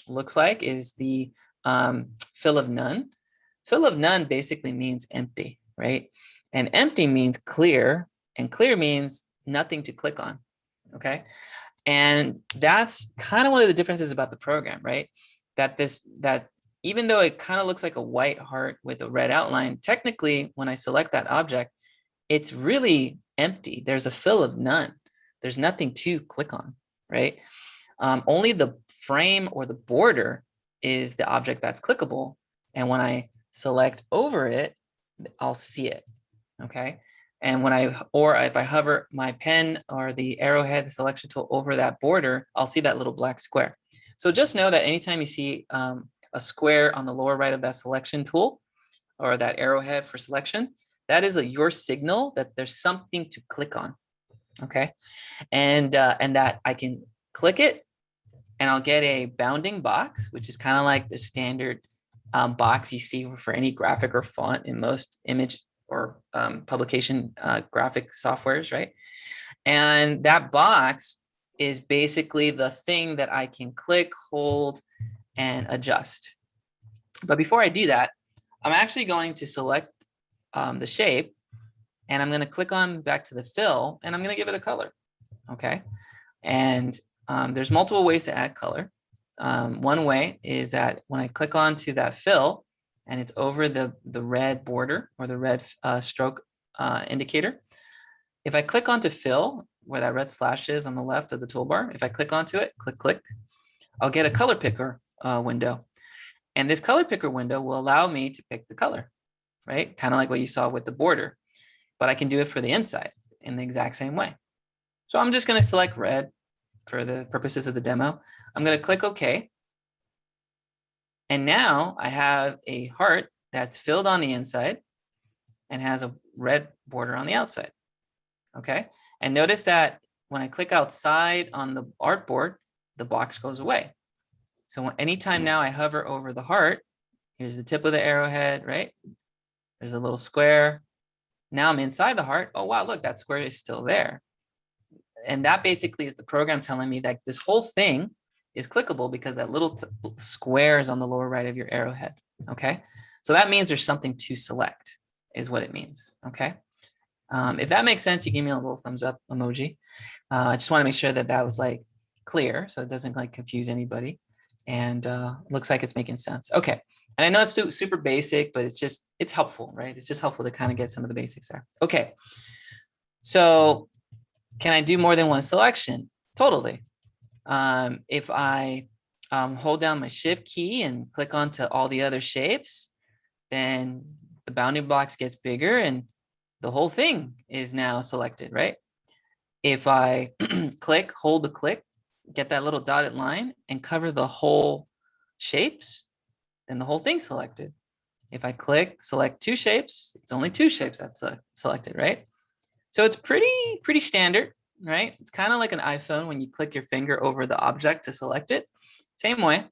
looks like, is the fill of none. Fill of none basically means empty, right? And empty means clear, and clear means nothing to click on, okay? And that's kind of one of the differences about the program, right? That even though it kind of looks like a white heart with a red outline, technically when I select that object, it's really empty. There's a fill of none. There's nothing to click on, right? Only the frame or the border is the object that's clickable. And when I select over it, I'll see it, okay? And if I hover my pen or the arrowhead, the selection tool over that border, I'll see that little black square. So just know that anytime you see a square on the lower right of that selection tool or that arrowhead for selection, that is your signal that there's something to click on, okay? And that I can click it and I'll get a bounding box, which is kind of like the standard box you see for any graphic or font in most image or publication graphic softwares, right? And that box is basically the thing that I can click, hold, and adjust. But before I do that, I'm actually going to select the shape, and I'm going to click on back to the fill, and I'm going to give it a color, okay? And there's multiple ways to add color. One way is that when I click onto that fill and it's over the red border or the red stroke indicator, if I click onto fill, where that red slash is on the left of the toolbar, if I click onto it, click, I'll get a color picker window. And this color picker window will allow me to pick the color, right? Kind of like what you saw with the border, but I can do it for the inside in the exact same way. So I'm just going to select red for the purposes of the demo. I'm going to click OK. And now I have a heart that's filled on the inside and has a red border on the outside. Okay. And notice that when I click outside on the artboard, the box goes away. So anytime now I hover over the heart, here's the tip of the arrowhead, right? There's a little square. Now I'm inside the heart. Oh, wow, look, that square is still there. And that basically is the program telling me that this whole thing is clickable because that little square is on the lower right of your arrowhead, okay? So that means there's something to select is what it means, okay? If that makes sense, you give me a little thumbs up emoji. I just want to make sure that that was like clear so it doesn't like confuse anybody. And looks like it's making sense. Okay. And I know it's super basic, but it's helpful, right? It's just helpful to kind of get some of the basics there. Okay. So can I do more than one selection? Totally. If I hold down my shift key and click onto all the other shapes, then the bounding box gets bigger and the whole thing is now selected, right? If I hold the click, get that little dotted line and cover the whole shapes, then the whole thing's selected. If I select two shapes, it's only two shapes that's selected, right? So it's pretty standard, right? It's kind of like an iPhone when you click your finger over the object to select it. Same way,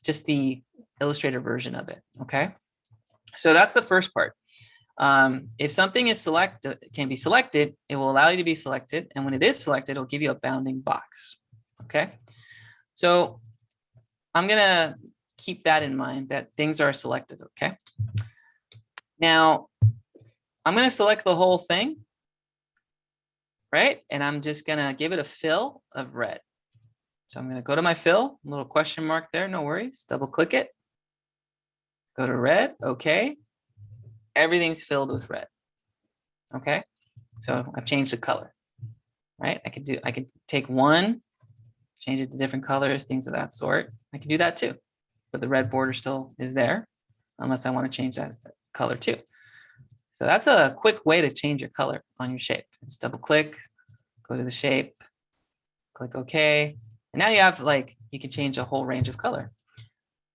just the Illustrator version of it, okay? So that's the first part. If something can be selected, it will allow you to be selected. And when it is selected, it'll give you a bounding box, okay? So I'm gonna keep that in mind, that things are selected, okay? Now, I'm gonna select the whole thing, right? And I'm just gonna give it a fill of red. So I'm gonna go to my fill, little question mark there, no worries, double click it. Go to red, okay. everything's filled with red. Okay, so I've changed the color, right? I could take one, change it to different colors, things of that sort. I can do that too, but the red border still is there unless I want to change that color too. So that's a quick way to change your color on your shape. Just double click, go to the shape, click OK. And now you have you can change a whole range of color.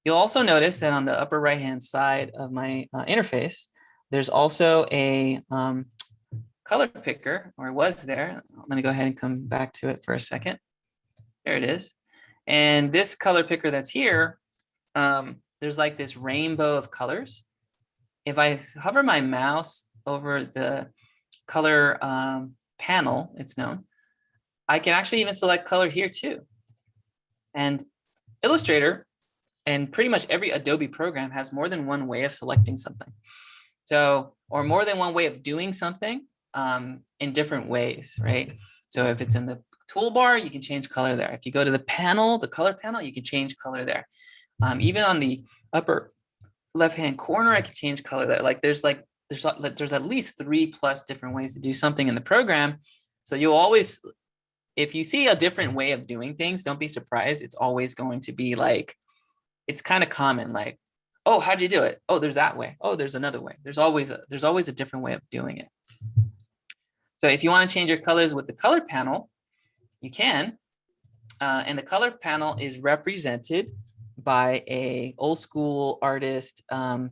You'll also notice that on the upper right-hand side of my interface, there's also a color picker, or it was there. Let me go ahead and come back to it for a second. There it is. And this color picker that's here, there's like this rainbow of colors. If I hover my mouse over the color panel, it's known, I can actually even select color here too. And Illustrator and pretty much every Adobe program has more than one way of selecting something. So, or more than one way of doing something in different ways, right? So if it's in the toolbar, you can change color there. If you go to the panel, the color panel, you can change color there. Even on the upper left-hand corner, I can change color there. There's at least 3+ different ways to do something in the program. So you'll always, if you see a different way of doing things, don't be surprised. It's always going to be it's kind of common, oh, how'd you do it? Oh, there's that way. Oh, there's another way. There's always a different way of doing it. So if you want to change your colors with the color panel, you can. And the color panel is represented by a old school artist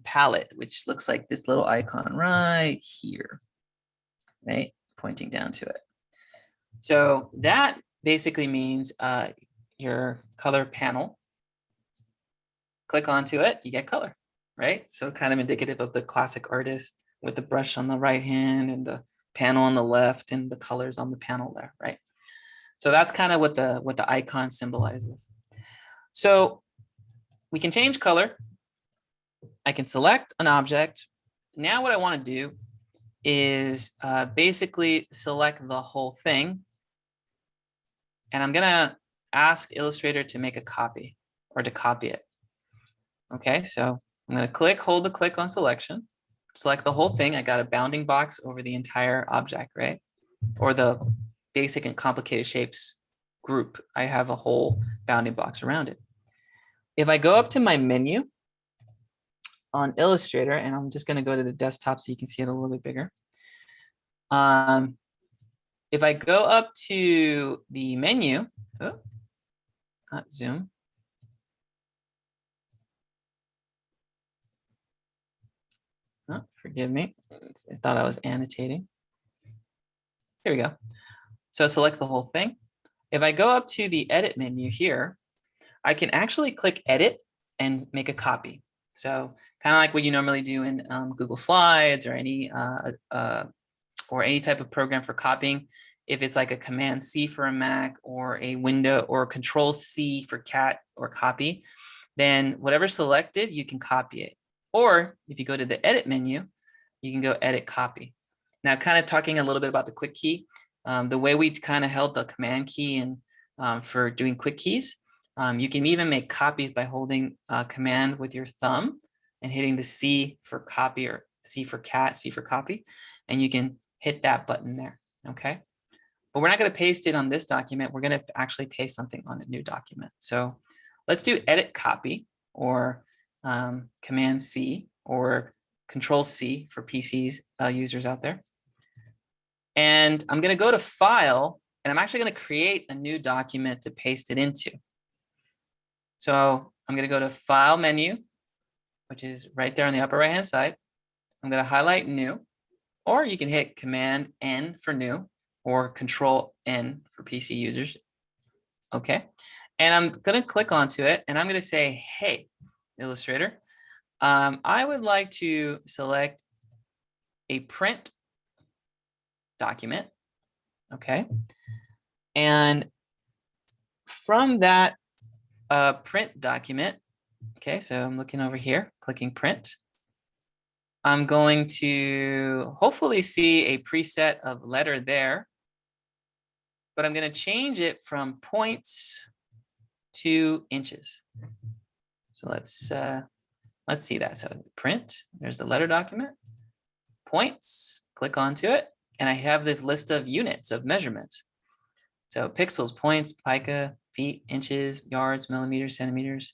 palette, which looks like this little icon right here, right? Pointing down to it. So that basically means your color panel. Click onto it, you get color, right? So kind of indicative of the classic artist with the brush on the right hand and the panel on the left and the colors on the panel there, right? So that's kind of what the icon symbolizes. So we can change color. I can select an object. Now what I want to do is basically select the whole thing. And I'm going to ask Illustrator to make a copy or to copy it. Okay, so I'm going to hold the click on selection, select the whole thing. I got a bounding box over the entire object, right? Or the basic and complicated shapes group. I have a whole bounding box around it. If I go up to my menu on Illustrator, and I'm just going to go to the desktop so you can see it a little bit bigger. If I go up to the menu, not zoom. Oh, forgive me. I thought I was annotating. Here we go. So select the whole thing. If I go up to the edit menu here, I can actually click edit and make a copy. So kind of like what you normally do in Google Slides or any type of program for copying. If it's like a Command C for a Mac or a window or Control C for cat or copy, then whatever's selected, you can copy it. Or if you go to the edit menu, you can go edit copy. Now, kind of talking a little bit about the quick key, the way we kind of held the command key and for doing quick keys, you can even make copies by holding command with your thumb and hitting the C for copy or C for cat, C for copy, and you can hit that button there, okay? But we're not going to paste it on this document. We're going to actually paste something on a new document. So let's do edit copy or Command C or Control C for PCs users out there. And I'm going to go to File, and I'm actually going to create a new document to paste it into. So I'm going to go to File menu, which is right there on the upper right-hand side. I'm going to highlight New, or you can hit Command N for New or Control N for PC users. Okay. And I'm going to click onto it, and I'm going to say, hey, Illustrator, I would like to select a print document. Okay. And from that print document, okay, so I'm looking over here, clicking print. I'm going to hopefully see a preset of letter there, but I'm going to change it from points to inches. So let's see that. So print, there's the letter document. points, click onto it, and I have this list of units of measurement. So pixels, points, pica, feet, inches, yards, millimeters, centimeters.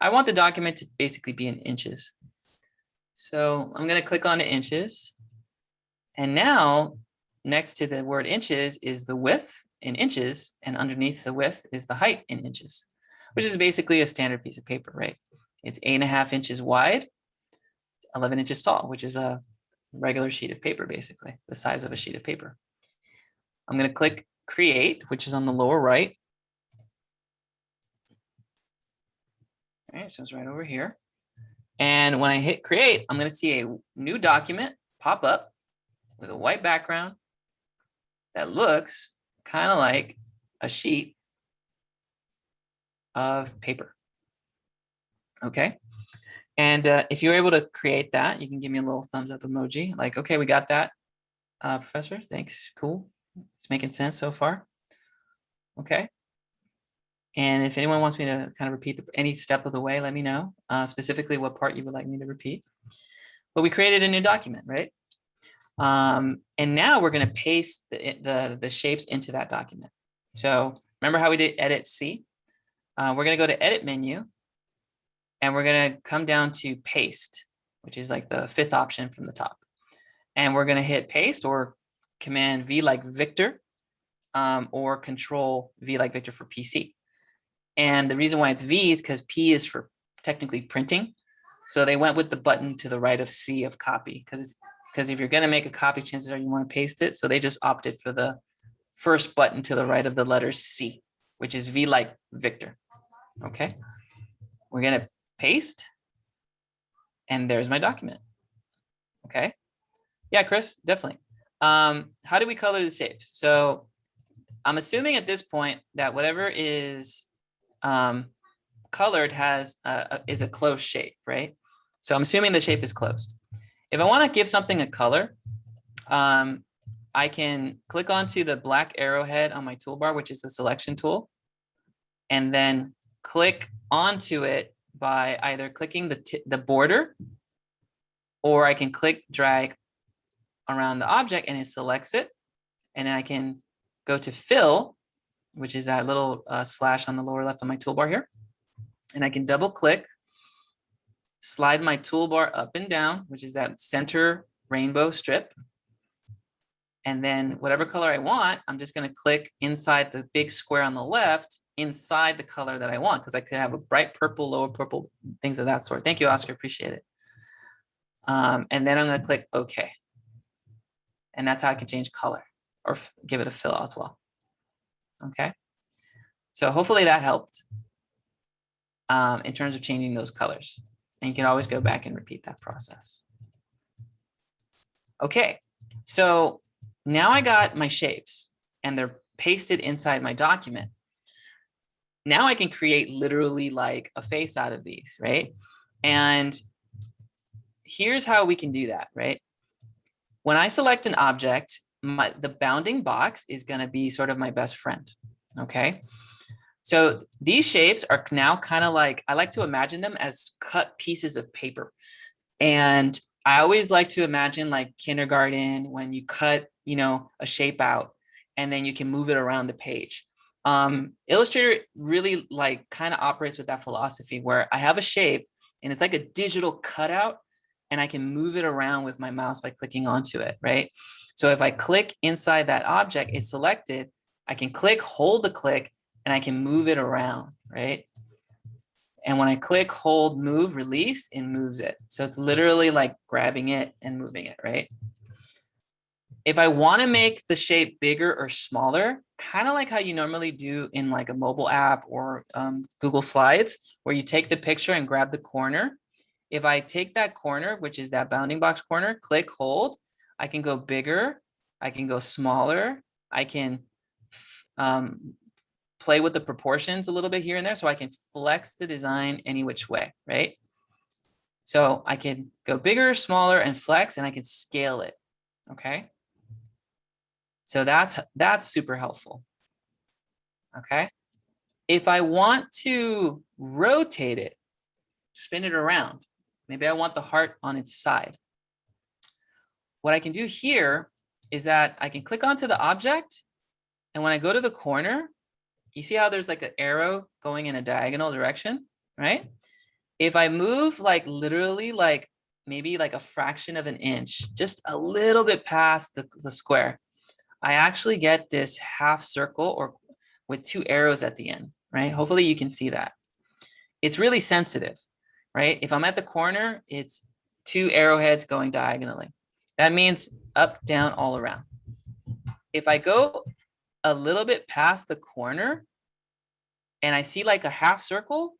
I want the document to basically be in inches. So I'm going to click on the inches. And now next to the word inches is the width in inches, and underneath the width is the height in inches, which is basically a standard piece of paper, right? It's 8.5 inches wide, 11 inches tall, which is a regular sheet of paper, basically the size of a sheet of paper. I'm going to click create, which is on the lower right. All right, so it's right over here. And when I hit create, I'm going to see a new document pop up with a white background that looks kind of like a sheet of paper. Okay. And if you're able to create that, you can give me a little thumbs up emoji. Like, okay, we got that, Professor. Thanks. Cool. It's making sense so far. Okay. And if anyone wants me to kind of repeat any step of the way, let me know specifically what part you would like me to repeat. But we created a new document, right? And now we're going to paste the shapes into that document. So remember how we did edit C? We're going to go to edit menu, and we're going to come down to paste, which is like the 5th option from the top. And we're going to hit paste or Command V like Victor, or Control V like Victor for PC. And the reason why it's V is because P is for technically printing. So they went with the button to the right of C of copy, because if you're going to make a copy, chances are you want to paste it. So they just opted for the first button to the right of the letter C, which is V like Victor. Okay. We're going to paste. And there's my document. Okay. Yeah, Chris, definitely. How do we color the shapes? So I'm assuming at this point that whatever is colored is a closed shape, right? So I'm assuming the shape is closed. If I want to give something a color, I can click onto the black arrowhead on my toolbar, which is the selection tool, and then click onto it by either clicking the border, or I can click drag around the object and it selects it. And then I can go to fill, which is that little slash on the lower left of my toolbar here. And I can double click, slide my toolbar up and down, which is that center rainbow strip. And then whatever color I want, I'm just going to click inside the big square on the left inside the color that I want, because I could have a bright purple, lower purple, things of that sort. Thank you, Oscar. Appreciate it. And then I'm going to click OK. And that's how I can change color or give it a fill as well. Okay. So hopefully that helped in terms of changing those colors. And you can always go back and repeat that process. Okay. So now I got my shapes and they're pasted inside my document. Now I can create literally like a face out of these, right? And here's how we can do that, right? When I select an object, the bounding box is going to be sort of my best friend, okay? So these shapes are now kind of like, I like to imagine them as cut pieces of paper. And I always like to imagine like kindergarten when you cut, a shape out and then you can move it around the page. Illustrator really like kind of operates with that philosophy where I have a shape and it's like a digital cutout and I can move it around with my mouse by clicking onto it, right? So if I click inside that object, it's selected, I can click, hold the click, and I can move it around, right? And when I click, hold, move, release, it moves it. So it's literally like grabbing it and moving it, right? If I want to make the shape bigger or smaller, kind of like how you normally do in like a mobile app or Google Slides, where you take the picture and grab the corner. If I take that corner, which is that bounding box corner, click, hold, I can go bigger, I can go smaller, I can play with the proportions a little bit here and there, so I can flex the design any which way, right? So I can go bigger, smaller, and flex, and I can scale it, okay? So that's super helpful, okay? If I want to rotate it, spin it around, maybe I want the heart on its side. what I can do here is that I can click onto the object. And when I go to the corner, you see how there's like an arrow going in a diagonal direction, right? If I move like literally like maybe like a fraction of an inch, just a little bit past the square, I actually get this half circle or with two arrows at the end, right? Hopefully you can see that. It's really sensitive, right? If I'm at the corner, it's two arrowheads going diagonally. That means up, down, all around. If I go a little bit past the corner and I see like a half circle,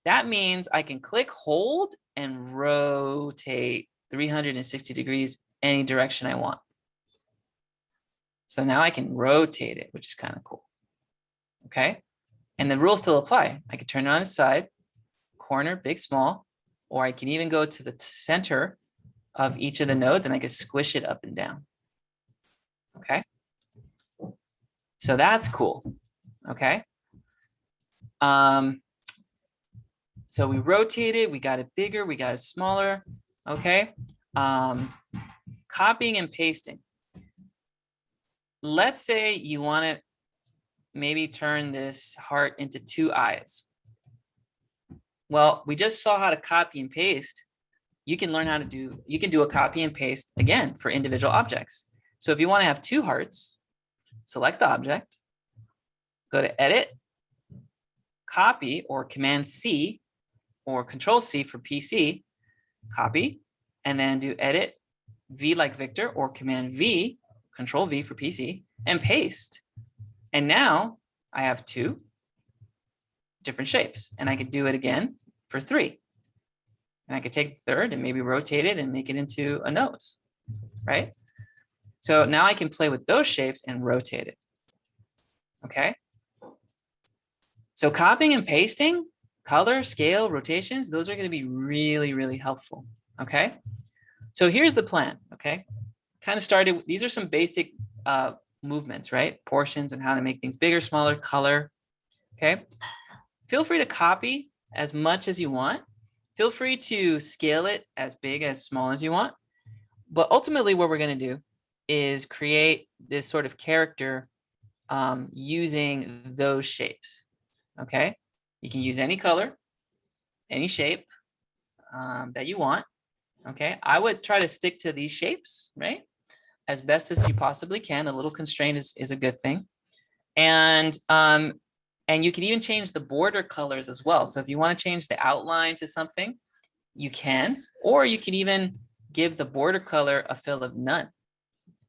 that means I can click, hold, and rotate 360 degrees any direction I want. So now I can rotate it, which is kind of cool. Okay. And the rules still apply. I can turn it on its side, corner, big, small, or I can even go to the center of each of the nodes and I can squish it up and down. Okay. So that's cool. Okay. So we rotated, we got it bigger, we got it smaller. Okay. Copying and pasting. Let's say you want to maybe turn this heart into two eyes. Well, we just saw how to copy and paste. You can learn how to do, you can do a copy and paste again for individual objects. So if you want to have two hearts, select the object, go to edit, copy or Command C or Control C for PC, copy, and then do edit, V like Victor or Command V, Control V for PC, and paste. And now I have two different shapes, and I could do it again for three. And I could take the third and maybe rotate it and make it into a nose, right? So now I can play with those shapes and rotate it. Okay. So copying and pasting, color, scale, rotations, those are going to be really, really helpful. Okay. So here's the plan. Okay. Kind of started, these are some basic movements, right? Portions and how to make things bigger, smaller, color. Okay. Feel free to copy as much as you want. Feel free to scale it as big, as small as you want. But ultimately what we're going to do is create this sort of character using those shapes. Okay. You can use any color, any shape that you want. Okay. I would try to stick to these shapes, right? As best as you possibly can. A little constraint is a good thing. And you can even change the border colors as well. So if you want to change the outline to something, you can, or you can even give the border color a fill of none.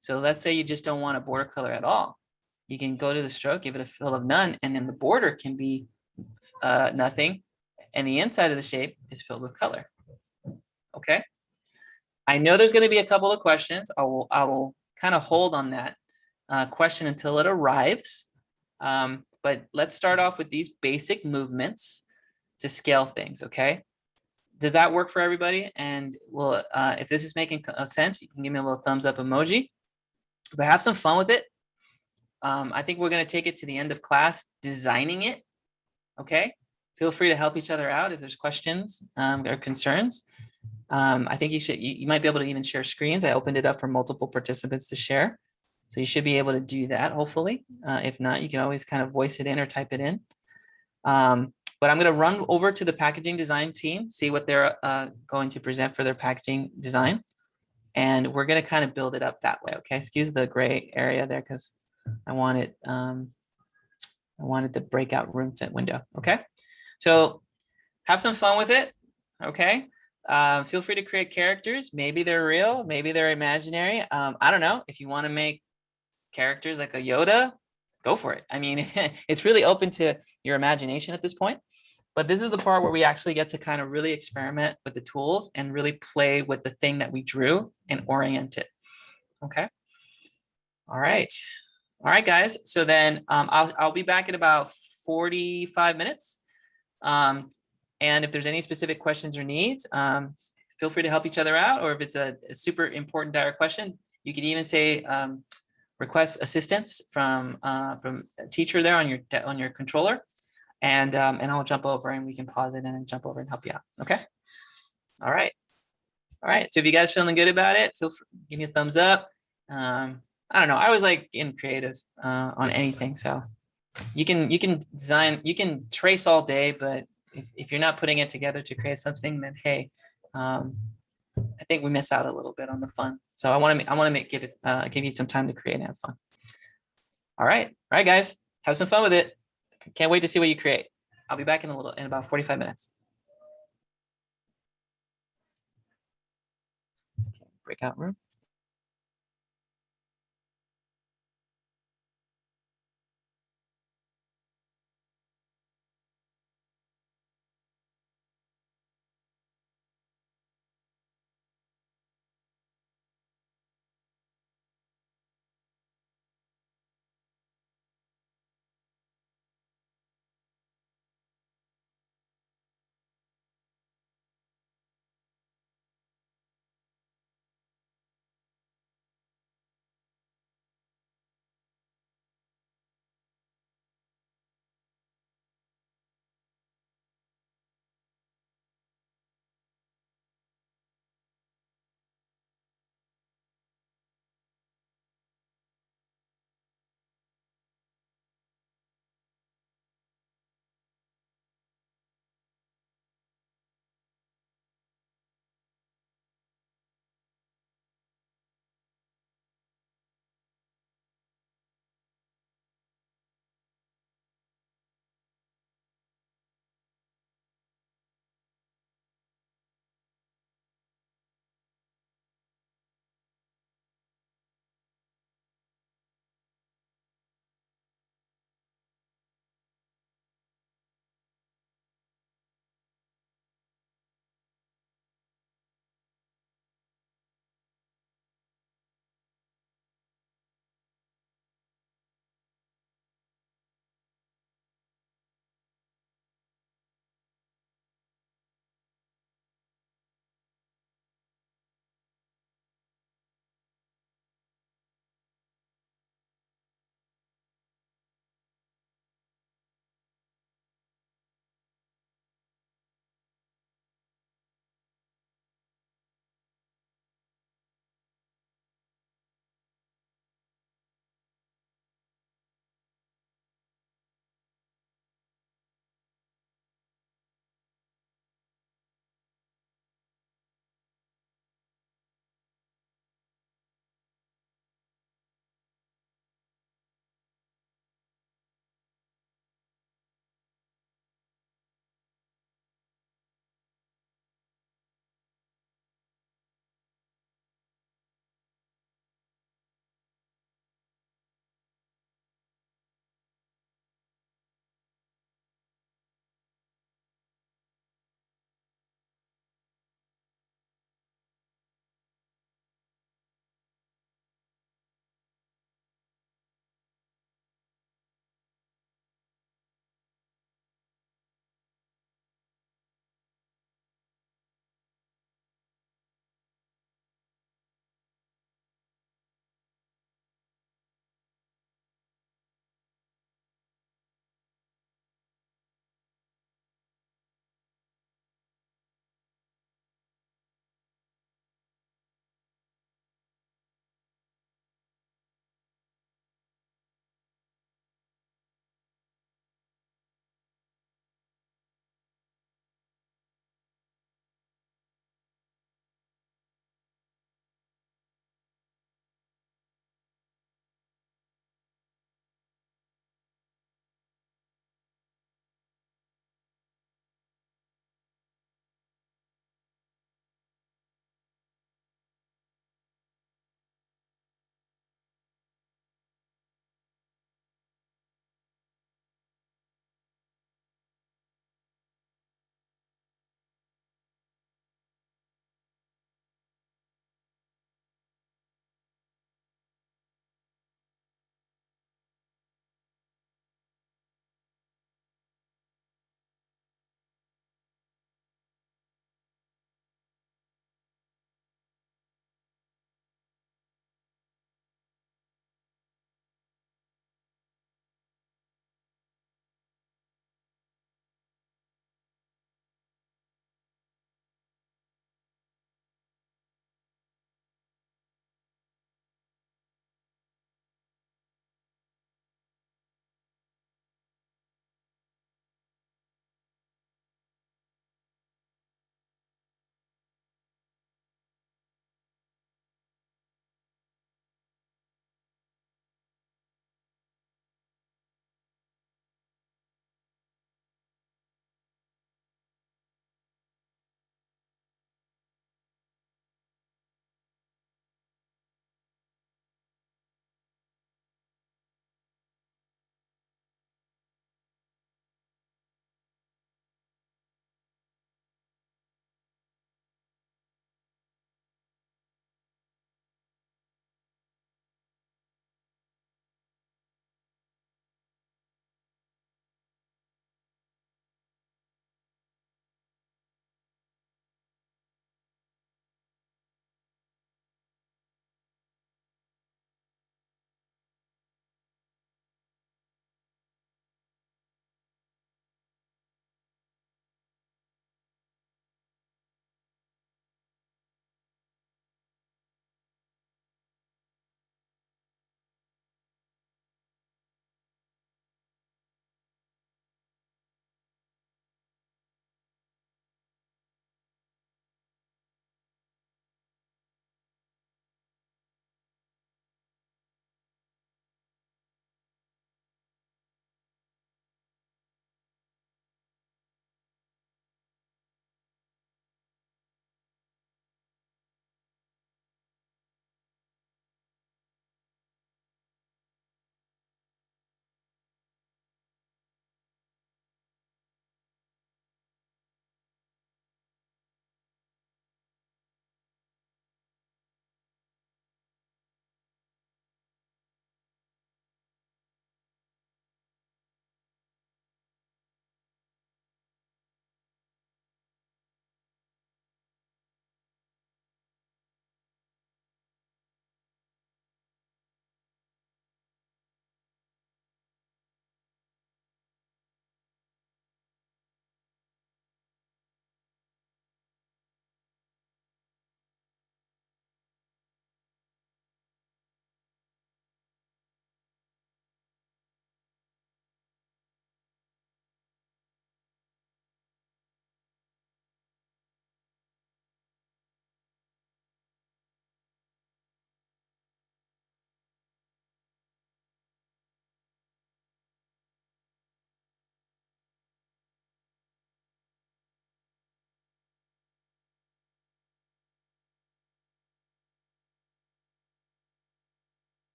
So let's say you just don't want a border color at all. You can go to the stroke, give it a fill of none, and then the border can be nothing. And the inside of the shape is filled with color. Okay. I know there's going to be a couple of questions. I will kind of hold on that question until it arrives. But let's start off with these basic movements to scale things, okay? Does that work for everybody? And well, if this is making sense, you can give me a little thumbs up emoji. But have some fun with it. I think we're going to take it to the end of class designing it, okay? Feel free to help each other out if there's questions or concerns. I think you might be able to even share screens. I opened it up for multiple participants to share. So you should be able to do that, hopefully. If not, you can always kind of voice it in or type it in. But I'm going to run over to the packaging design team, see what they're going to present for their packaging design. And we're going to kind of build it up that way. Okay, excuse the gray area there because I wanted the breakout room fit window. Okay, so have some fun with it. Okay. Feel free to create characters. Maybe they're real, maybe they're imaginary. I don't know. If you want to make characters like a Yoda, go for it. I mean, it's really open to your imagination at this point. But this is the part where we actually get to kind of really experiment with the tools and really play with the thing that we drew and orient it. Okay. All right. All right, guys. So then I'll be back in about 45 minutes. And if there's any specific questions or needs, feel free to help each other out. Or if it's a super important dire question, you can even say request assistance from a teacher there on your controller, and I'll jump over and we can pause it and then jump over and help you out. Okay. All right. All right. So if you guys feeling good about it, feel free, give me a thumbs up. I don't know. I was like in creative on anything. So you can design, you can trace all day, but if you're not putting it together to create something, then hey, I think we miss out a little bit on the fun. So I want to give you some time to create and have fun. All right, guys, have some fun with it. Can't wait to see what you create. I'll be back in about 45 minutes. Okay, breakout room.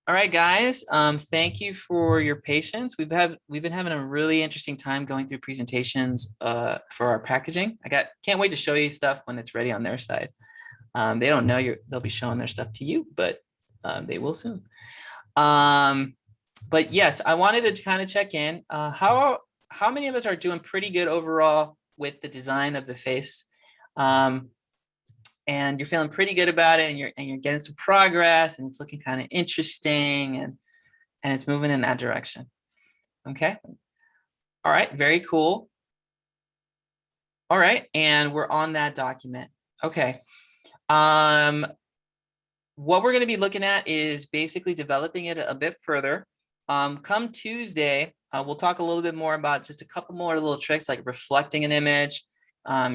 All right, guys. Thank you for your patience. We've been having a really interesting time going through presentations for our packaging. Can't wait to show you stuff when it's ready on their side. They don't know they'll be showing their stuff to you, but they will soon. But yes, I wanted to kind of check in. How many of us are doing pretty good overall with the design of the face? And you're feeling pretty good about it, and you're getting some progress, and it's looking kind of interesting, and it's moving in that direction. Okay. All right. Very cool. All right, and we're on that document. Okay. What we're going to be looking at is basically developing it a bit further. Come Tuesday, we'll talk a little bit more about just a couple more little tricks like reflecting an image,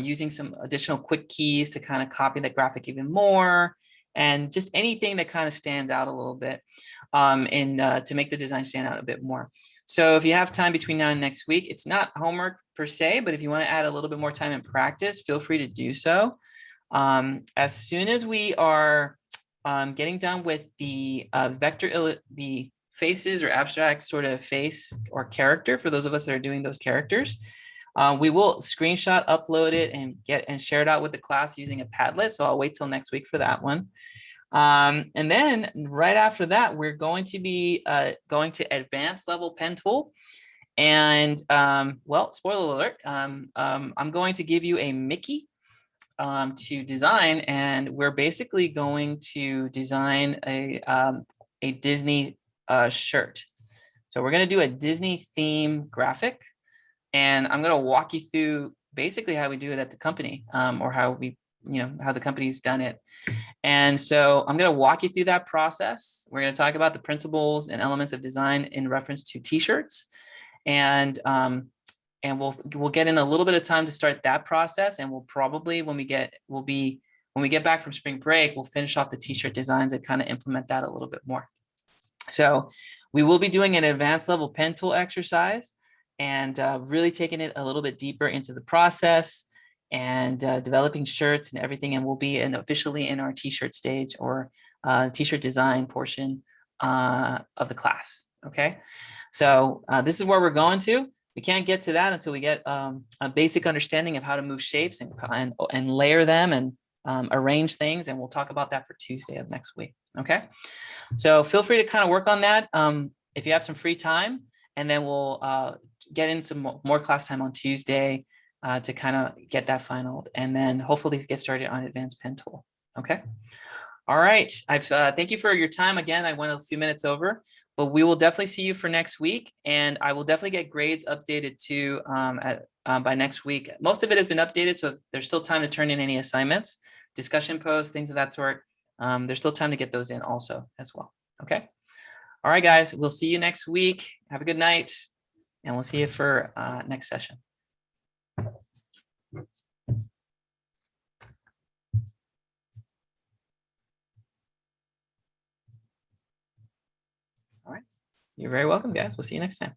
using some additional quick keys to kind of copy the graphic even more, and just anything that kind of stands out a little bit to make the design stand out a bit more. So if you have time between now and next week, it's not homework per se, but if you want to add a little bit more time in practice, feel free to do so. As soon as we are getting done with the the faces or abstract sort of face or character, for those of us that are doing those characters, we will screenshot, upload it, and share it out with the class using a Padlet. So I'll wait till next week for that one. And then right after that, we're going to be going to advanced level pen tool. And well, spoiler alert, I'm going to give you a Mickey to design, and we're basically going to design a Disney shirt. So we're going to do a Disney theme graphic, and I'm going to walk you through basically how we do it at the company, or how the company's done it. And so I'm going to walk you through that process. We're going to talk about the principles and elements of design in reference to t-shirts, and we'll get in a little bit of time to start that process, and we'll probably when we get back from spring break, we'll finish off the t-shirt designs and kind of implement that a little bit more. So we will be doing an advanced level pen tool exercise, and really taking it a little bit deeper into the process, and developing shirts and everything, and we'll be officially in our t-shirt stage, or t-shirt design portion of the class. Okay, so this is where we're going to. We can't get to that until we get a basic understanding of how to move shapes and layer them and arrange things, and we'll talk about that for Tuesday of next week. Okay, so feel free to kind of work on that if you have some free time, and then we'll get in some more class time on Tuesday to kind of get that finalized, and then hopefully get started on advanced pen tool. Okay. All right. Thank you for your time. Again, I went a few minutes over, but we will definitely see you for next week, and I will definitely get grades updated too by next week. Most of it has been updated, so there's still time to turn in any assignments, discussion posts, things of that sort. There's still time to get those in also as well. Okay. All right, guys. We'll see you next week. Have a good night, and we'll see you for next session. All right. You're very welcome, guys. We'll see you next time.